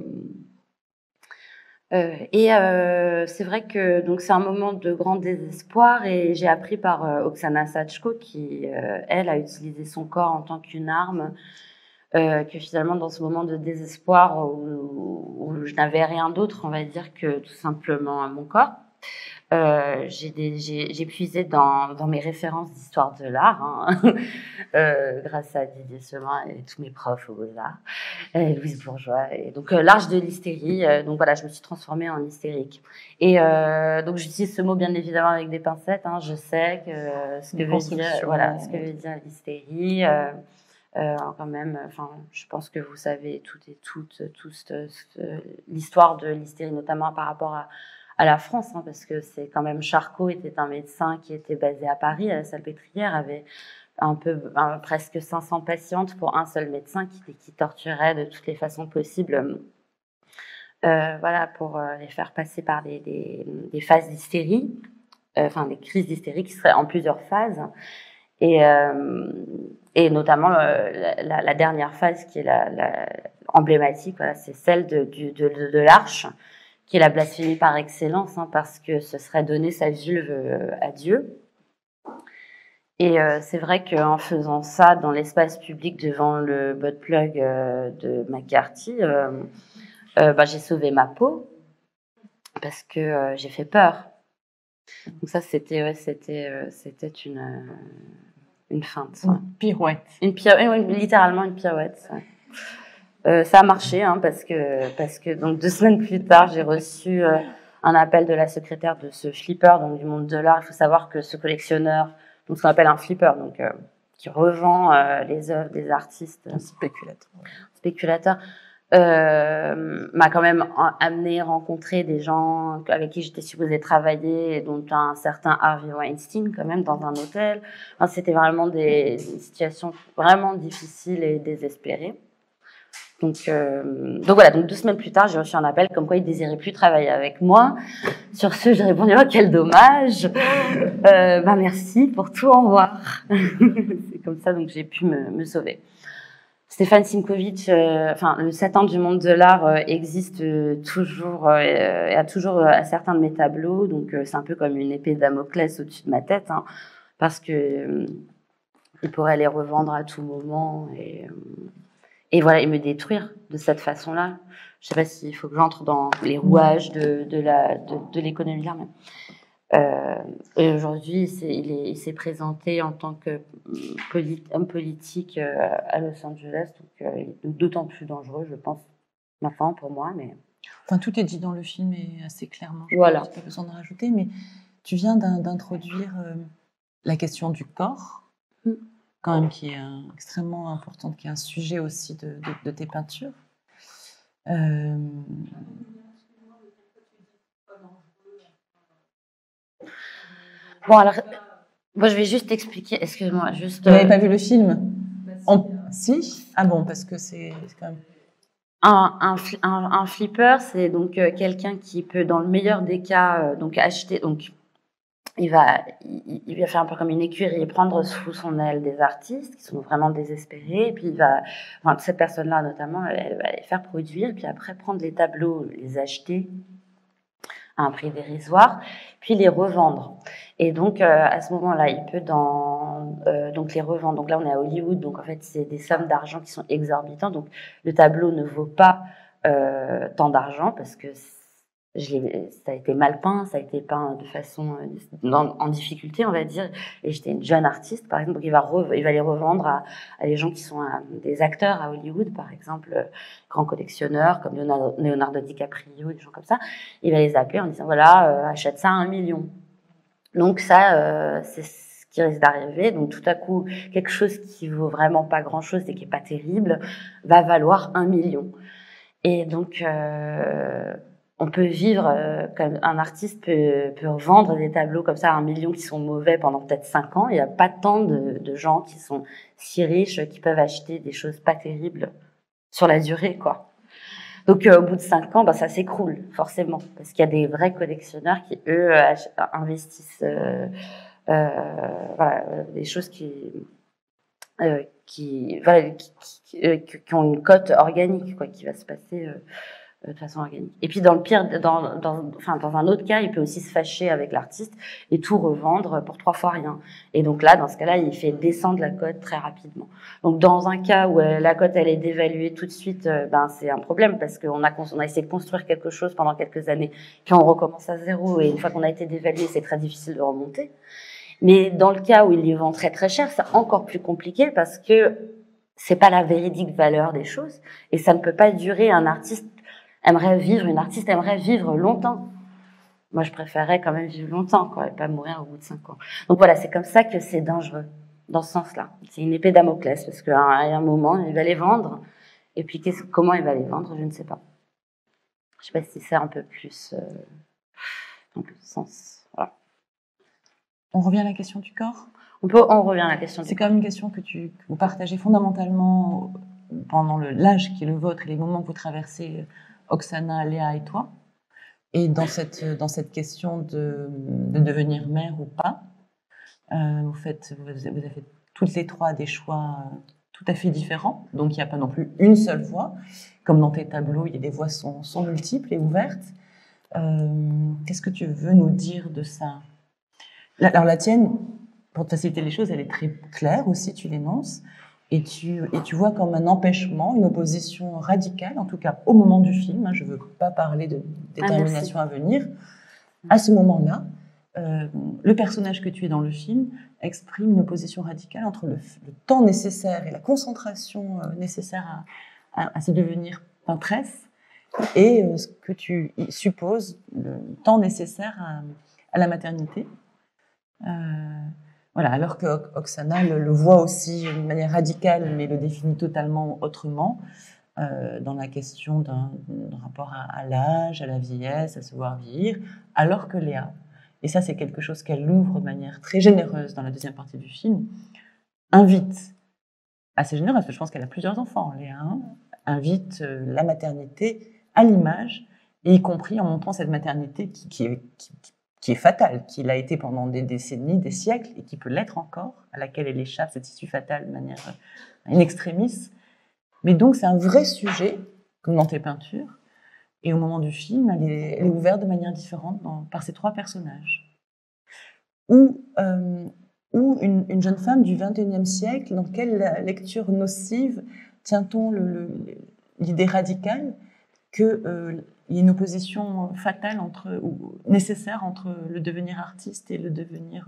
vrai que donc c'est un moment de grand désespoir et j'ai appris par Oksana Sachko qui, elle, a utilisé son corps en tant qu'une arme. Que finalement, dans ce moment de désespoir où je n'avais rien d'autre, on va dire, que tout simplement mon corps, j'ai puisé dans mes références d'histoire de l'art, hein, grâce à Didier Semin et tous mes profs aux Beaux-Arts, Louise Bourgeois, et donc l'Arche de l'hystérie. Donc voilà, je me suis transformée en hystérique. Et donc j'utilise ce mot bien évidemment avec des pincettes. Hein, je sais que ce que veut dire l'hystérie. Quand même, enfin, je pense que vous savez toutes et tous l'histoire de l'hystérie, notamment par rapport à la France, hein, parce que c'est quand même Charcot était un médecin qui était basé à Paris, à la Salpêtrière, avait presque 500 patientes pour un seul médecin qui torturait de toutes les façons possibles, voilà, pour les faire passer par des phases d'hystérie, enfin des crises d'hystérie qui seraient en plusieurs phases. Et notamment la dernière phase qui est la emblématique, voilà, c'est celle de l'Arche, qui est la blasphémie par excellence, hein, parce que ce serait donner sa vulve à Dieu. Et c'est vrai qu'en faisant ça dans l'espace public devant le butt plug de McCarthy, j'ai sauvé ma peau parce que j'ai fait peur. Donc ça, c'était une feinte. Une pirouette. Littéralement une pirouette. Ouais. Ça a marché, hein, parce que donc 2 semaines plus tard, j'ai reçu un appel de la secrétaire de ce flipper, donc du monde de l'art. Il faut savoir que ce collectionneur, donc ce qu'on appelle un flipper, donc qui revend les œuvres des artistes. Un spéculateur. Spéculateur. M'a quand même amené à rencontrer des gens avec qui j'étais supposée travailler, dont un certain Harvey Weinstein quand même dans un hôtel. Enfin, c'était vraiment des situations vraiment difficiles et désespérées. Donc voilà, donc 2 semaines plus tard, j'ai reçu un appel comme quoi il désirait plus travailler avec moi. Sur ce, j'ai répondu « Oh, quel dommage merci pour tout, au revoir ». C'est comme ça donc j'ai pu me sauver. Stéphane Simkovitch, le 7 ans du monde de l'art existe toujours et a toujours à certains de mes tableaux, donc c'est un peu comme une épée de Damoclès au-dessus de ma tête, hein, parce que il pourrait les revendre à tout moment et voilà, et me détruire de cette façon-là. Je sais pas s'il faut que j'entre dans les rouages de l'économie de l'art même. Et aujourd'hui, il s'est présenté en tant que homme politique à Los Angeles, donc il est d'autant plus dangereux, je pense, maintenant pour moi. Mais enfin, tout est dit dans le film et assez clairement. Voilà. Pas besoin de rajouter, mais tu viens d'introduire la question du corps, quand même, qui est extrêmement importante, qui est un sujet aussi de tes peintures. Bon, alors, moi, je vais juste expliquer. Excuse-moi, juste. Vous n'avez pas vu le film? Si. Ah bon, parce que c'est quand même. Un flipper, c'est donc quelqu'un qui peut, dans le meilleur des cas, donc acheter. Donc, il va faire un peu comme une écurie et prendre sous son aile des artistes qui sont vraiment désespérés. Et puis, cette personne-là, notamment, elle va les faire produire, puis après prendre les tableaux, les acheter à un prix dérisoire, puis les revendre. Et donc, à ce moment-là, il peut donc les revendre. Donc là, on est à Hollywood, donc en fait, c'est des sommes d'argent qui sont exorbitantes. Donc, le tableau ne vaut pas tant d'argent parce que ça a été mal peint, ça a été peint de façon en difficulté, on va dire. Et j'étais une jeune artiste, par exemple, donc il va les revendre à des gens qui sont des acteurs à Hollywood, par exemple, grands collectionneurs comme Leonardo DiCaprio, des gens comme ça. Il va les appeler en disant voilà, achète ça à 1 million. Donc ça, c'est ce qui risque d'arriver. Donc tout à coup, quelque chose qui vaut vraiment pas grand-chose et qui est pas terrible va valoir 1 million. Et donc on peut vivre, comme un artiste peut vendre des tableaux comme ça à 1 million qui sont mauvais pendant peut-être 5 ans. Il n'y a pas tant de gens qui sont si riches qui peuvent acheter des choses pas terribles sur la durée, quoi. Donc au bout de 5 ans, ça s'écroule forcément parce qu'il y a des vrais collectionneurs qui eux investissent des choses qui ont une cote organique, quoi, qui va se passer de façon organique. Et puis dans un autre cas, il peut aussi se fâcher avec l'artiste et tout revendre pour 3 fois rien. Et donc là, dans ce cas-là, il fait descendre la cote très rapidement. Donc dans un cas où la cote elle est dévaluée tout de suite, c'est un problème parce qu'on a essayé de construire quelque chose pendant quelques années, puis on recommence à zéro et une fois qu'on a été dévalué, c'est très difficile de remonter. Mais dans le cas où il les vend très très cher, c'est encore plus compliqué parce que c'est pas la véridique valeur des choses et ça ne peut pas durer. Une artiste aimerait vivre longtemps. Moi, je préférerais quand même vivre longtemps, quoi, et pas mourir au bout de 5 ans. Donc voilà, c'est comme ça que c'est dangereux, dans ce sens-là. C'est une épée Damoclès, parce qu'à un moment, il va les vendre, et puis comment il va les vendre, je ne sais pas. Je ne sais pas si c'est un peu plus dans le sens. Voilà. On revient à la question du corps? On revient à la question du corps. C'est quand même une question que vous partagez fondamentalement pendant l'âge qui est le vôtre et les moments que vous traversez, Oksana, Léa et toi. Et dans cette question de devenir mère ou pas, vous avez fait toutes les 3 des choix tout à fait différents. Donc, il n'y a pas non plus une seule voie. Comme dans tes tableaux, les voies sont multiples et ouvertes. Qu'est-ce que tu veux nous dire de ça? Alors, la tienne, pour te faciliter les choses, elle est très claire aussi, tu l'énonces. Et tu vois comme un empêchement, une opposition radicale, en tout cas au moment du film. Je ne veux pas parler de détermination à venir. À ce moment-là, le personnage que tu es dans le film exprime une opposition radicale entre le temps nécessaire et la concentration nécessaire à se devenir peintresse et ce que tu supposes, le temps nécessaire à la maternité. Voilà, alors que Oksana le voit aussi d'une manière radicale, mais le définit totalement autrement, dans la question d'un rapport à l'âge, à la vieillesse, à se voir vieillir, alors que Léa, et ça c'est quelque chose qu'elle ouvre de manière très généreuse dans la deuxième partie du film, invite, assez généreuse, parce que je pense qu'elle a plusieurs enfants, Léa, hein, invite la maternité à l'image, et y compris en montrant cette maternité qui est fatale, qui l'a été pendant des décennies, des siècles, et qui peut l'être encore, à laquelle elle échappe, cette issue fatale, de manière in extremis. Mais donc, c'est un vrai sujet, comme dans tes peintures, et au moment du film, elle est ouverte de manière différente par ces trois personnages. Ou une jeune femme du XXIe siècle, dans quelle lecture nocive tient-on l'idée radicale qu'il y ait une opposition fatale ou nécessaire entre le devenir artiste et le devenir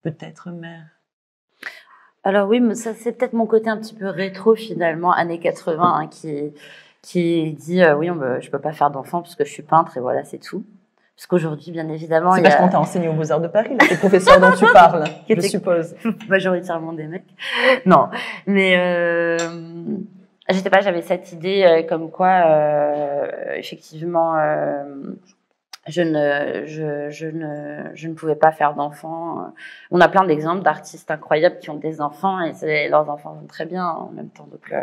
peut-être mère? Alors oui, mais ça c'est peut-être mon côté un petit peu rétro finalement, années 80, hein, qui dit oui, je peux pas faire d'enfant parce que je suis peintre et voilà, c'est tout. Parce qu'aujourd'hui, bien évidemment, c'est parce qu'on t'a enseigné aux Beaux-Arts de Paris, là, tes professeurs dont tu parles, je suppose. Majoritairement des mecs. Non, mais je sais pas, j'avais cette idée comme quoi, effectivement, je ne pouvais pas faire d'enfants. On a plein d'exemples d'artistes incroyables qui ont des enfants et leurs enfants vont très bien en même temps. Donc,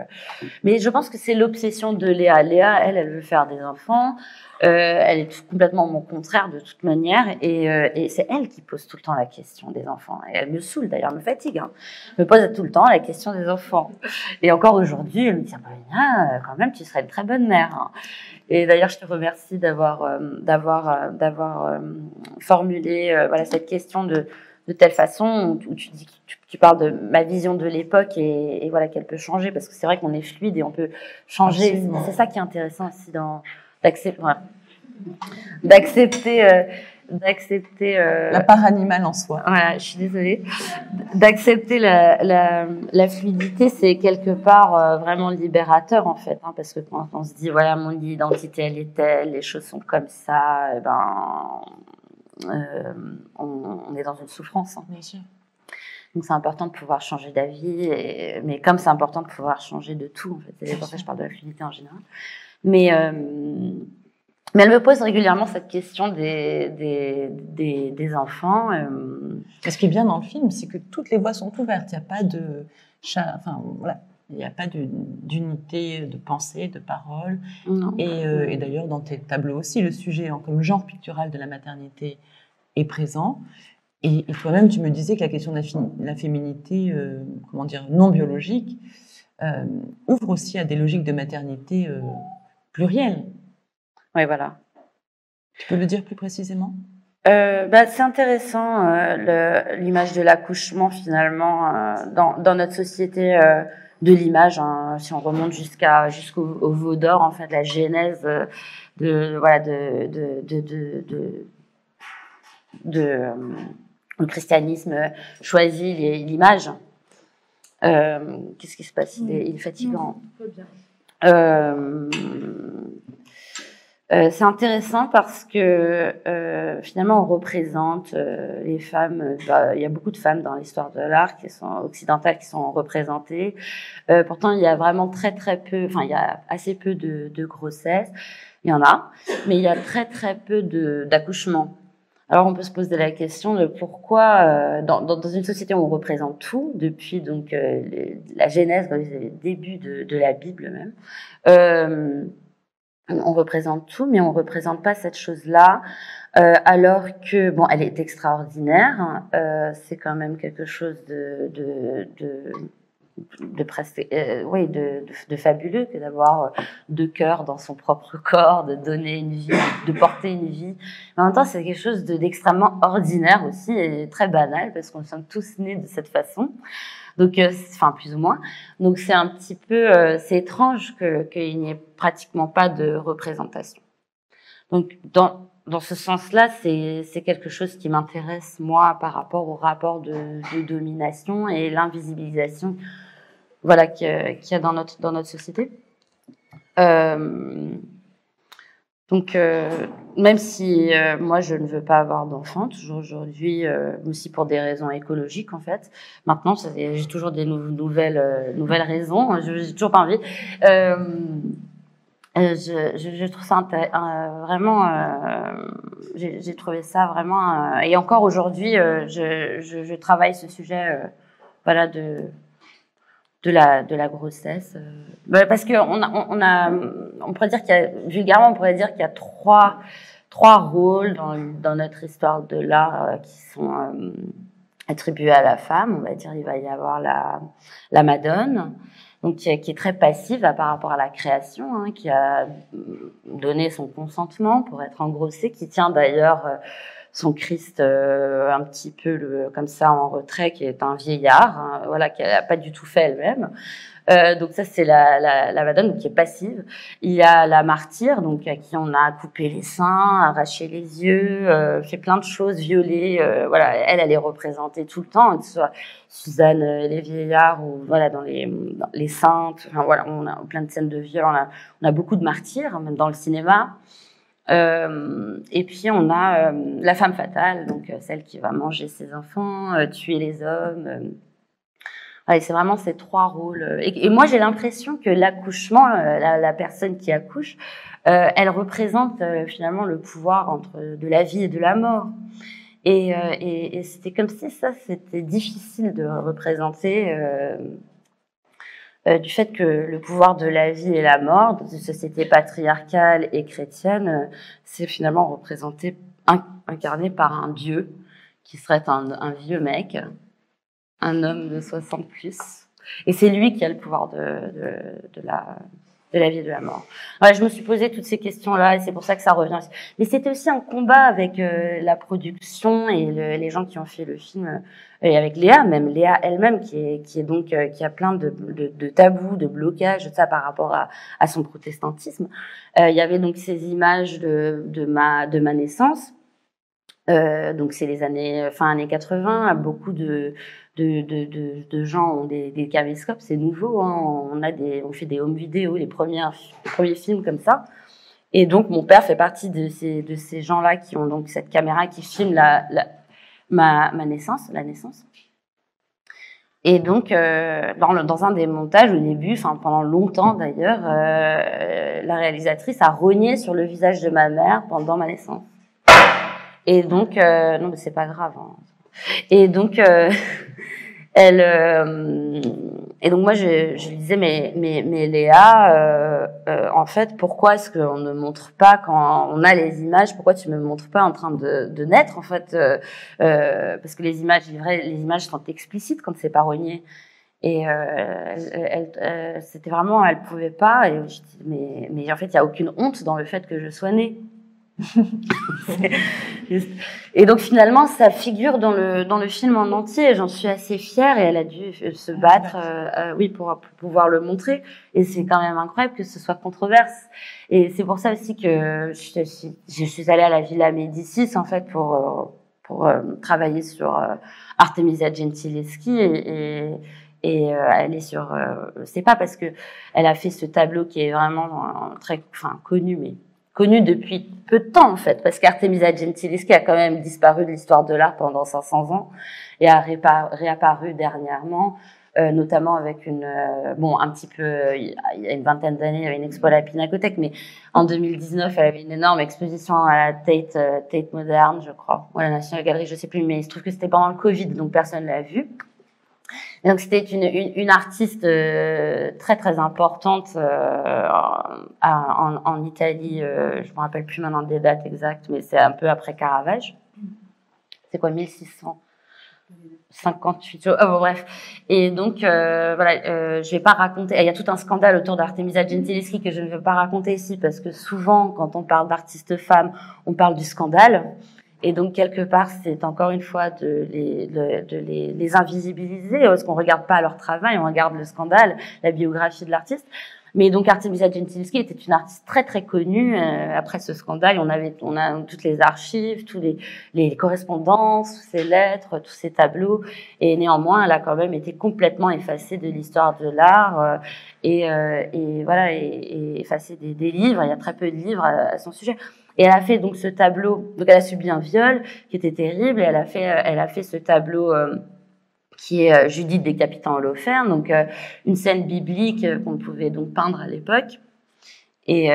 mais je pense que c'est l'obsession de Léa. Léa, elle veut faire des enfants. Elle est complètement mon contraire de toute manière. Et c'est elle qui pose tout le temps la question des enfants. Et elle me saoule d'ailleurs, elle me fatigue. Hein. Elle me pose tout le temps la question des enfants. Et encore aujourd'hui, elle me dit quand même, tu serais une très bonne mère. Hein. Et d'ailleurs, je te remercie d'avoir formulé voilà, cette question de telle façon où tu parles de ma vision de l'époque et voilà qu'elle peut changer parce que c'est vrai qu'on est fluide et on peut changer. Absolument. C'est ça qui est intéressant aussi d'accepter la part animale en soi. Voilà, je suis désolée. D'accepter la fluidité, c'est quelque part vraiment libérateur en fait, hein, parce que quand on se dit voilà mon identité elle est telle, les choses sont comme ça, on est dans une souffrance. Hein. Bien sûr. Donc c'est important de pouvoir changer d'avis, mais comme c'est important de pouvoir changer de tout en fait, c'est pour ça que je parle de la fluidité en général. Mais elle me pose régulièrement cette question des enfants. Ce qui est bien dans le film, c'est que toutes les voies sont ouvertes. Il n'y a pas de... il n'y a pas d'unité de pensée, de parole. Et d'ailleurs, dans tes tableaux aussi, le sujet comme genre pictural de la maternité est présent. Et toi-même, tu me disais que la question de la féminité, non biologique, ouvre aussi à des logiques de maternité plurielles. Oui, voilà. Tu peux le dire plus précisément ? C'est intéressant l'image de l'accouchement finalement dans notre société de l'image. Hein, si on remonte jusqu'au veau d'or, en fait, la genèse le christianisme choisit l'image. Qu'est-ce qui se passe ? Il est fatigant. C'est intéressant parce que finalement on représente les femmes. Il y a beaucoup de femmes dans l'histoire de l'art qui sont occidentales qui sont représentées. Pourtant il y a vraiment très peu. Enfin il y a assez peu de grossesses. Il y en a, mais il y a très peu d'accouchements. Alors on peut se poser la question de pourquoi dans une société où on représente tout depuis donc la Genèse, les débuts de la Bible même. On représente tout, mais on représente pas cette chose-là, alors que bon, elle est extraordinaire. C'est quand même quelque chose de presque, de fabuleux que d'avoir deux cœurs dans son propre corps, de donner une vie, de porter une vie. Mais en même temps, c'est quelque chose d'extrêmement ordinaire aussi et très banal parce qu'on sommes tous nés de cette façon. Donc, plus ou moins. Donc, c'est un petit peu, c'est étrange qu'il n'y ait pratiquement pas de représentation. Donc, dans ce sens-là, c'est quelque chose qui m'intéresse, moi, par rapport au rapport de domination et l'invisibilisation, voilà, qu'il y a dans notre société. Donc, même si moi, je ne veux pas avoir d'enfants, toujours aujourd'hui, aussi pour des raisons écologiques, en fait. Maintenant, j'ai toujours des nouvelles raisons. J'ai toujours pas envie. Je trouve ça vraiment. J'ai trouvé ça vraiment. Et encore aujourd'hui, je travaille ce sujet, voilà, de la grossesse, parce que on pourrait dire vulgairement, on pourrait dire qu'il y a trois rôles dans notre histoire de l'art qui sont attribués à la femme. On va dire, il va y avoir la Madone, donc qui est très passive par rapport à la création, hein, qui a donné son consentement pour être engrossée, qui tient d'ailleurs son Christ un petit peu comme ça en retrait, qui est un vieillard, hein, voilà, qu'elle n'a pas du tout fait elle-même. Donc ça, c'est la Madone, qui est passive. Il y a la martyre, donc à qui on a coupé les seins, arraché les yeux, fait plein de choses, violé. Voilà, elle est représentée tout le temps, que ce soit Suzanne et les vieillards ou voilà dans les saintes. Enfin voilà, on a plein de scènes de viol. On a beaucoup de martyrs, même dans le cinéma. Et puis on a la femme fatale, donc celle qui va manger ses enfants, tuer les hommes. Ouais, c'est vraiment ces trois rôles. Et moi, j'ai l'impression que l'accouchement, la personne qui accouche, elle représente finalement le pouvoir de la vie et de la mort. Et c'était comme si ça, c'était difficile de représenter du fait que le pouvoir de la vie et la mort, dans une société patriarcale et chrétienne, c'est finalement représenté, incarné par un dieu qui serait un vieux mec, un homme de 60 plus, et c'est lui qui a le pouvoir de la vie et de la mort. Ouais, je me suis posé toutes ces questions-là, et c'est pour ça que ça revient. Mais c'était aussi un combat avec la production et les gens qui ont fait le film, et avec Léa elle-même, qui a plein de tabous, de blocages, ça par rapport à son protestantisme. Il y avait donc ces images de ma naissance. Donc c'est les années 80, beaucoup de gens ont des caméscopes, c'est nouveau, hein. On fait des home vidéo, les premiers films comme ça. Et donc mon père fait partie de ces gens-là qui ont donc cette caméra qui filme ma naissance, la naissance. Et donc dans un des montages au début, enfin pendant longtemps d'ailleurs, la réalisatrice a rogné sur le visage de ma mère pendant ma naissance. Et donc, non, mais c'est pas grave, hein. Et donc, et donc moi, je disais, mais Léa, en fait, pourquoi est-ce qu'on ne montre pas quand on a les images, pourquoi tu me montres pas en train de naître, en fait, parce que les images sont explicites quand c'est pas rogné. Et c'était vraiment, elle pouvait pas. Et je dis, mais en fait, il y a aucune honte dans le fait que je sois née. Et donc finalement ça figure dans le film en entier, j'en suis assez fière, et elle a dû se battre oui pour pouvoir le montrer, et c'est quand même incroyable que ce soit controverse. Et c'est pour ça aussi que je suis allée à la Villa Médicis en fait pour travailler sur Artemisia Gentileschi, et elle est sur c'est pas parce que elle a fait ce tableau qui est vraiment connu depuis peu de temps, en fait, parce qu'Artemisia Gentileschi a quand même disparu de l'histoire de l'art pendant 500 ans et a réapparu dernièrement, notamment avec un petit peu, il y a une vingtaine d'années, il y avait une expo à la Pinacothèque, mais en 2019, elle avait une énorme exposition à la Tate Moderne, je crois, ou à la National Gallery, je sais plus, mais il se trouve que c'était pendant le Covid, donc personne l'a vu. Et donc c'était une artiste très très importante en Italie. Je me rappelle plus maintenant des dates exactes, mais c'est un peu après Caravage. C'est quoi, 1658? Bon, bref. Et donc voilà, je vais pas raconter. Il y a tout un scandale autour d'Artemisia Gentileschi que je ne veux pas raconter ici, parce que souvent quand on parle d'artistes femmes, on parle du scandale. Et donc, quelque part, c'est encore une fois de les invisibiliser, parce qu'on regarde pas leur travail, on regarde le scandale, la biographie de l'artiste. Mais donc, Artemisia Gentileschi était une artiste très, très connue. Après ce scandale, on a toutes les archives, tous les correspondances, tous ses lettres, tous ses tableaux. Et néanmoins, elle a quand même été complètement effacée de l'histoire de l'art, et voilà, et effacée des livres. Il y a très peu de livres à son sujet. Et elle a fait donc ce tableau. Donc, elle a subi un viol qui était terrible. Et elle a fait ce tableau, qui est Judith décapitant Holoferne, donc une scène biblique qu'on pouvait donc peindre à l'époque. Et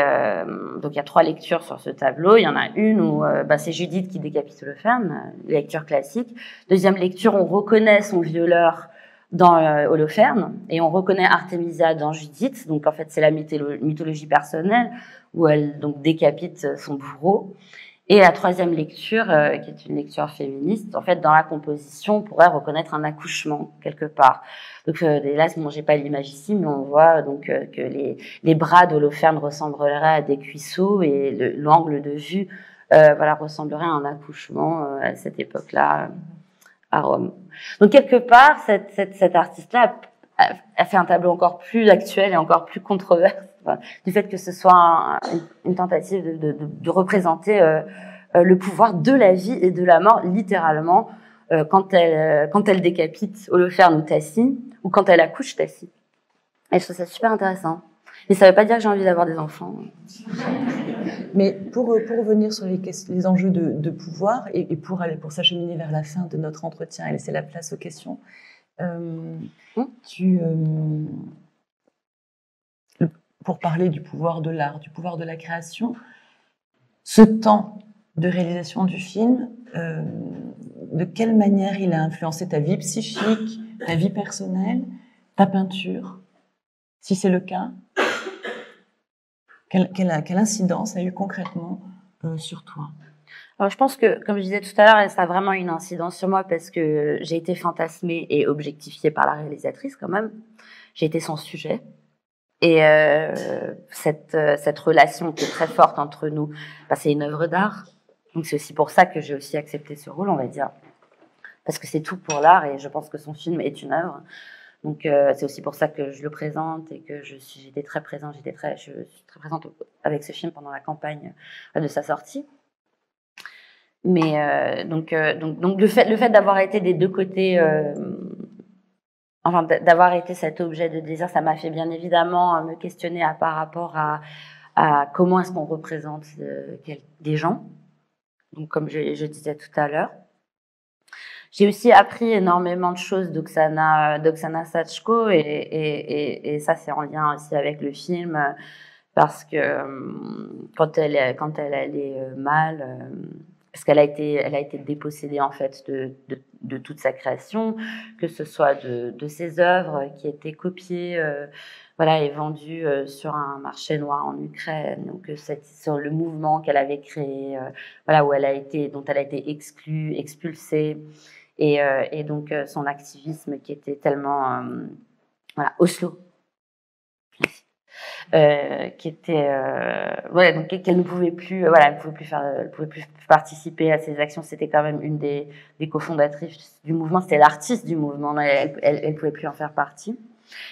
donc il y a 3 lectures sur ce tableau. Il y en a une où c'est Judith qui décapite Holoferne, lecture classique. Deuxième lecture, on reconnaît son violeur dans Holoferne et on reconnaît Artemisia dans Judith. Donc en fait c'est la mythologie personnelle où elle donc décapite son bourreau. Et la 3e lecture, qui est une lecture féministe, en fait, dans la composition, on pourrait reconnaître un accouchement quelque part. Donc, hélas, bon, j'ai pas l'image ici, mais on voit donc que les bras d'Holoferne ressembleraient à des cuisseaux et l'angle de vue, voilà, ressemblerait à un accouchement à cette époque-là à Rome. Donc, quelque part, cette artiste-là a fait un tableau encore plus actuel et encore plus controversé, du fait que ce soit une tentative de représenter le pouvoir de la vie et de la mort, littéralement, quand elle décapite Holoferne ou Tassie, ou quand elle accouche Tassie. Et je trouve ça super intéressant. Mais ça ne veut pas dire que j'ai envie d'avoir des enfants. Mais pour revenir sur les enjeux de pouvoir, et pour s'acheminer vers la fin de notre entretien et laisser la place aux questions, pour parler du pouvoir de l'art, du pouvoir de la création, ce temps de réalisation du film, de quelle manière il a influencé ta vie psychique, ta vie personnelle, ta peinture, si c'est le cas? Quelle incidence a eu concrètement sur toi? Alors, je pense que, comme je disais tout à l'heure, ça a vraiment une incidence sur moi parce que j'ai été fantasmée et objectifiée par la réalisatrice quand même. J'ai été son sujet. Et cette relation qui est très forte entre nous, c'est une œuvre d'art. Donc c'est aussi pour ça que j'ai aussi accepté ce rôle, on va dire. Parce que c'est tout pour l'art et je pense que son film est une œuvre. Donc c'est aussi pour ça que je le présente et que j'étais très présente, je suis très présente avec ce film pendant la campagne de sa sortie. Mais donc le fait d'avoir été des deux côtés, enfin d'avoir été cet objet de désir, ça m'a fait bien évidemment me questionner par rapport à comment est-ce qu'on représente des gens. Donc comme je disais tout à l'heure. J'ai aussi appris énormément de choses d'Oksana Sachko et ça c'est en lien aussi avec le film parce que quand elle allait mal, parce qu'elle a été dépossédée en fait de toute sa création, que ce soit de ses œuvres qui étaient copiées, voilà, et vendues sur un marché noir en Ukraine, donc sur le mouvement qu'elle avait créé, voilà, dont elle a été expulsée. Et donc son activisme qui était tellement voilà, Oslo, qui était voilà, donc qu'elle ne pouvait plus voilà, elle pouvait plus participer à ces actions. C'était quand même une des cofondatrices du mouvement, c'était l'artiste du mouvement, elle pouvait plus en faire partie.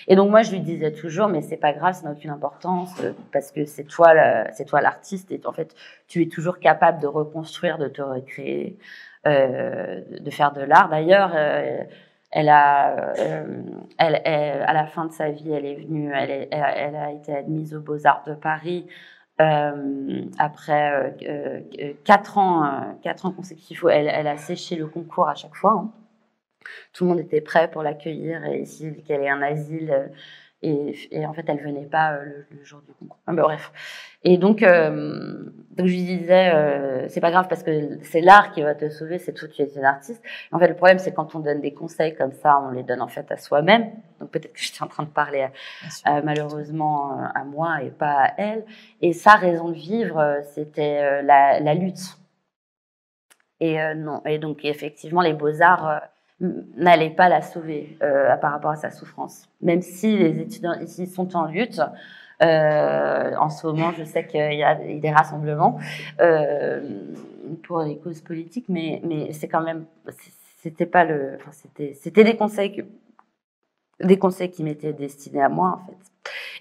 Et donc moi je lui disais toujours mais c'est pas grave, ça n'a aucune importance parce que c'est toi l'artiste et en fait tu es toujours capable de reconstruire, de te recréer, de faire de l'art. D'ailleurs à la fin de sa vie elle est venue, elle a été admise aux Beaux-Arts de Paris après 4 ans consécutifs où elle a séché le concours à chaque fois, hein. Tout le monde était prêt pour l'accueillir et ici qu'elle ait un asile et en fait elle venait pas le jour du concours. Bref. Et donc je lui disais c'est pas grave parce que c'est l'art qui va te sauver, c'est tout, tu es une artiste. En fait le problème c'est quand on donne des conseils comme ça, on les donne en fait à soi-même. Donc peut-être que j'étais en train de parler malheureusement à moi et pas à elle. Et sa raison de vivre c'était la lutte. Et non, et donc effectivement les Beaux-Arts n'allait pas la sauver par rapport à sa souffrance. Même si les étudiants ici sont en lutte, en ce moment, je sais qu'il y a des rassemblements pour les causes politiques, mais c'est quand même, c'était pas le, enfin, c'était des conseils qui m'étaient destinés à moi en fait.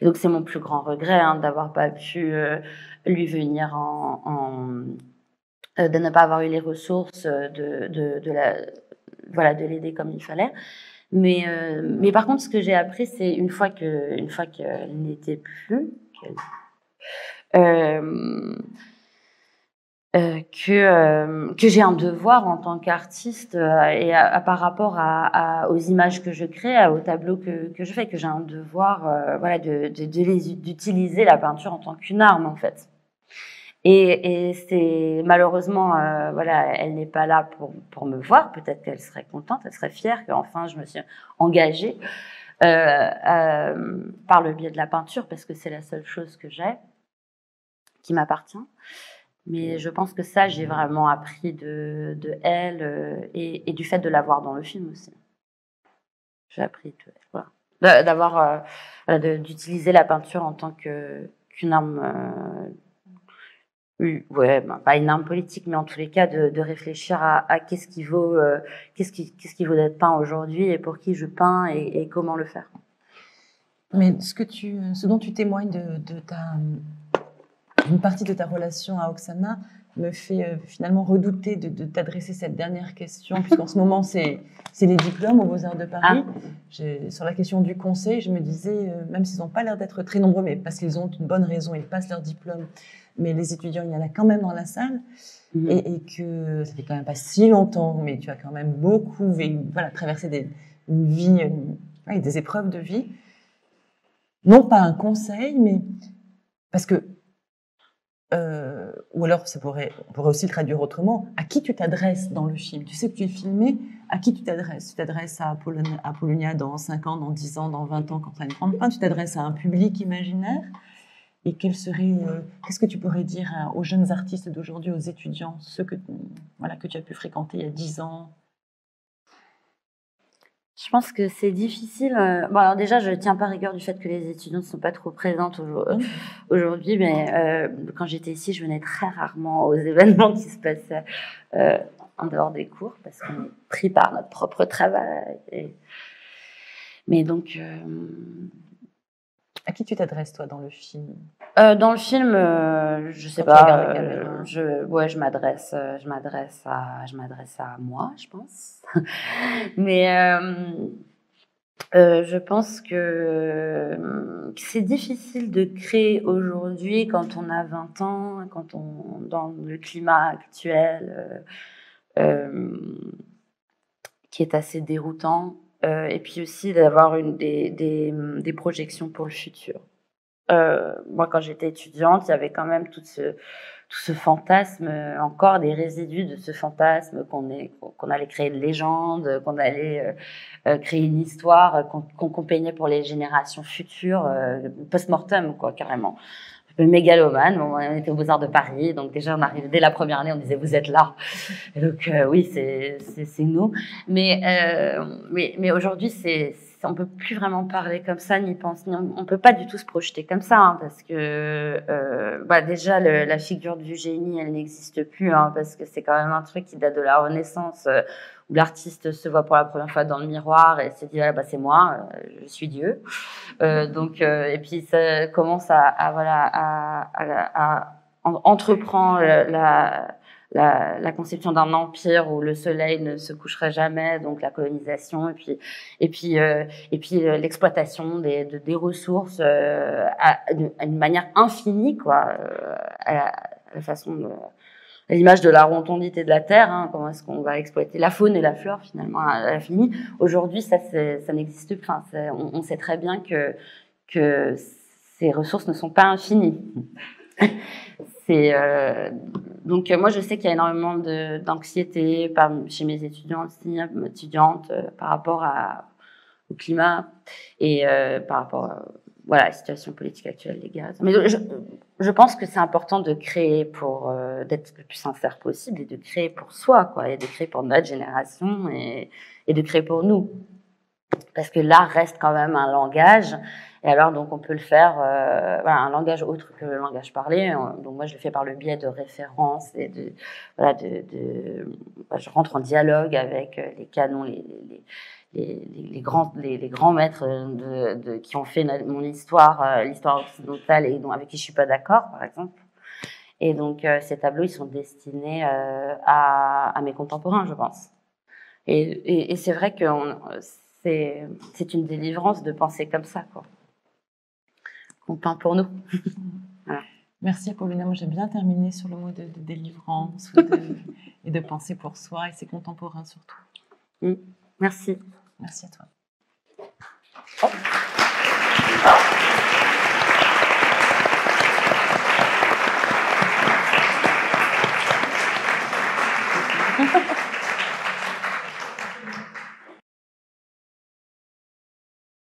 Et donc c'est mon plus grand regret d'avoir pas pu lui venir de ne pas avoir eu les ressources de l'aider comme il fallait. Mais par contre, ce que j'ai appris, c'est une fois qu'elle n'était plus, que j'ai un devoir en tant qu'artiste et par rapport aux images que je crée, aux tableaux que je fais, que j'ai un devoir d'utiliser la peinture en tant qu'une arme en fait. Et c'est malheureusement, elle n'est pas là pour me voir. Peut-être qu'elle serait contente, elle serait fière qu'enfin je me suis engagée par le biais de la peinture, parce que c'est la seule chose que j'ai qui m'appartient. Mais je pense que ça, j'ai vraiment appris de elle et du fait de la voir dans le film aussi. J'ai appris d'avoir d'utiliser la peinture en tant qu'une arme. Pas une arme politique, mais en tous les cas de réfléchir à qu'est-ce qui vaut d'être peint aujourd'hui et pour qui je peins et comment le faire. Mais ce dont tu témoignes une partie de ta relation à Oksana me fait finalement redouter de t'adresser cette dernière question, puisqu'en ce moment c'est les diplômes aux Beaux-Arts de Paris. Sur la question du conseil, je me disais, même s'ils n'ont pas l'air d'être très nombreux, mais parce qu'ils ont une bonne raison, ils passent leur diplôme, mais les étudiants, il y en a quand même dans la salle, et que ça fait quand même pas si longtemps, mais tu as quand même beaucoup traversé une vie, des épreuves de vie. Non pas un conseil, mais parce que ou alors on pourrait aussi le traduire autrement. À qui tu t'adresses dans le film? Tu sais que tu es filmé, à qui tu t'adresses? Tu t'adresses à Apollonia dans 5 ans, dans 10 ans, dans 20 ans, quand tu as une grande fin. Tu t'adresses à un public imaginaire. Et qu'est-ce que tu pourrais dire aux jeunes artistes d'aujourd'hui, aux étudiants, ceux que tu as pu fréquenter il y a 10 ans? Je pense que c'est difficile. Bon, alors déjà, je ne tiens pas rigueur du fait que les étudiants ne sont pas trop présentes aujourd'hui, mais quand j'étais ici, je venais très rarement aux événements qui se passaient en dehors des cours, parce qu'on est pris par notre propre travail. Mais donc... À qui tu t'adresses, toi, dans le film? Dans le film, je sais pas. Je m'adresse à moi, je pense. Mais je pense que c'est difficile de créer aujourd'hui quand on a 20 ans, dans le climat actuel qui est assez déroutant. Et puis aussi d'avoir des projections pour le futur. Moi, quand j'étais étudiante, il y avait quand même tout ce fantasme, encore des résidus de ce fantasme qu'on allait créer une légende, qu'on allait créer une histoire, qu'on peignait pour les générations futures, post-mortem, quoi, carrément. Mégalomane, on était aux Beaux-Arts de Paris, donc déjà on arrivait dès la première année, on disait vous êtes là. Et donc oui, c'est nous. Mais aujourd'hui, on peut plus vraiment parler comme ça, ni penser, on peut pas du tout se projeter comme ça, parce que déjà la figure du génie, elle n'existe plus, parce que c'est quand même un truc qui date de la Renaissance, où l'artiste se voit pour la première fois dans le miroir et se dit c'est moi, je suis Dieu. Et puis ça commence à entreprendre la conception d'un empire où le soleil ne se coucherait jamais, donc la colonisation et puis l'exploitation des ressources d'une manière infinie, quoi, à la façon à l'image de la rotondité de la Terre, comment est-ce qu'on va exploiter la faune et la flore finalement à l'infini. Aujourd'hui, ça n'existe plus. On sait très bien que ces ressources ne sont pas infinies. Donc moi, je sais qu'il y a énormément d'anxiété chez mes étudiantes par rapport au climat et par rapport à la situation politique actuelle des gaz. Mais je pense que c'est important de créer pour d'être le plus sincère possible et de créer pour soi, quoi, et de créer pour notre génération et de créer pour nous. Parce que l'art reste quand même un langage, et alors donc on peut le faire, voilà, un langage autre que le langage parlé. Donc moi je le fais par le biais de références et de, voilà, je rentre en dialogue avec les canons, les grands maîtres qui ont fait mon histoire, l'histoire occidentale, et avec qui je suis pas d'accord, par exemple. Et donc ces tableaux, ils sont destinés à mes contemporains, je pense. Et c'est vrai que c'est une délivrance de penser comme ça, quoi. On peint pour nous. Voilà. Merci Apollonia. Moi, j'ai bien terminé sur le mot de délivrance et de penser pour soi et ses contemporains surtout. Merci. Merci à toi. Oh.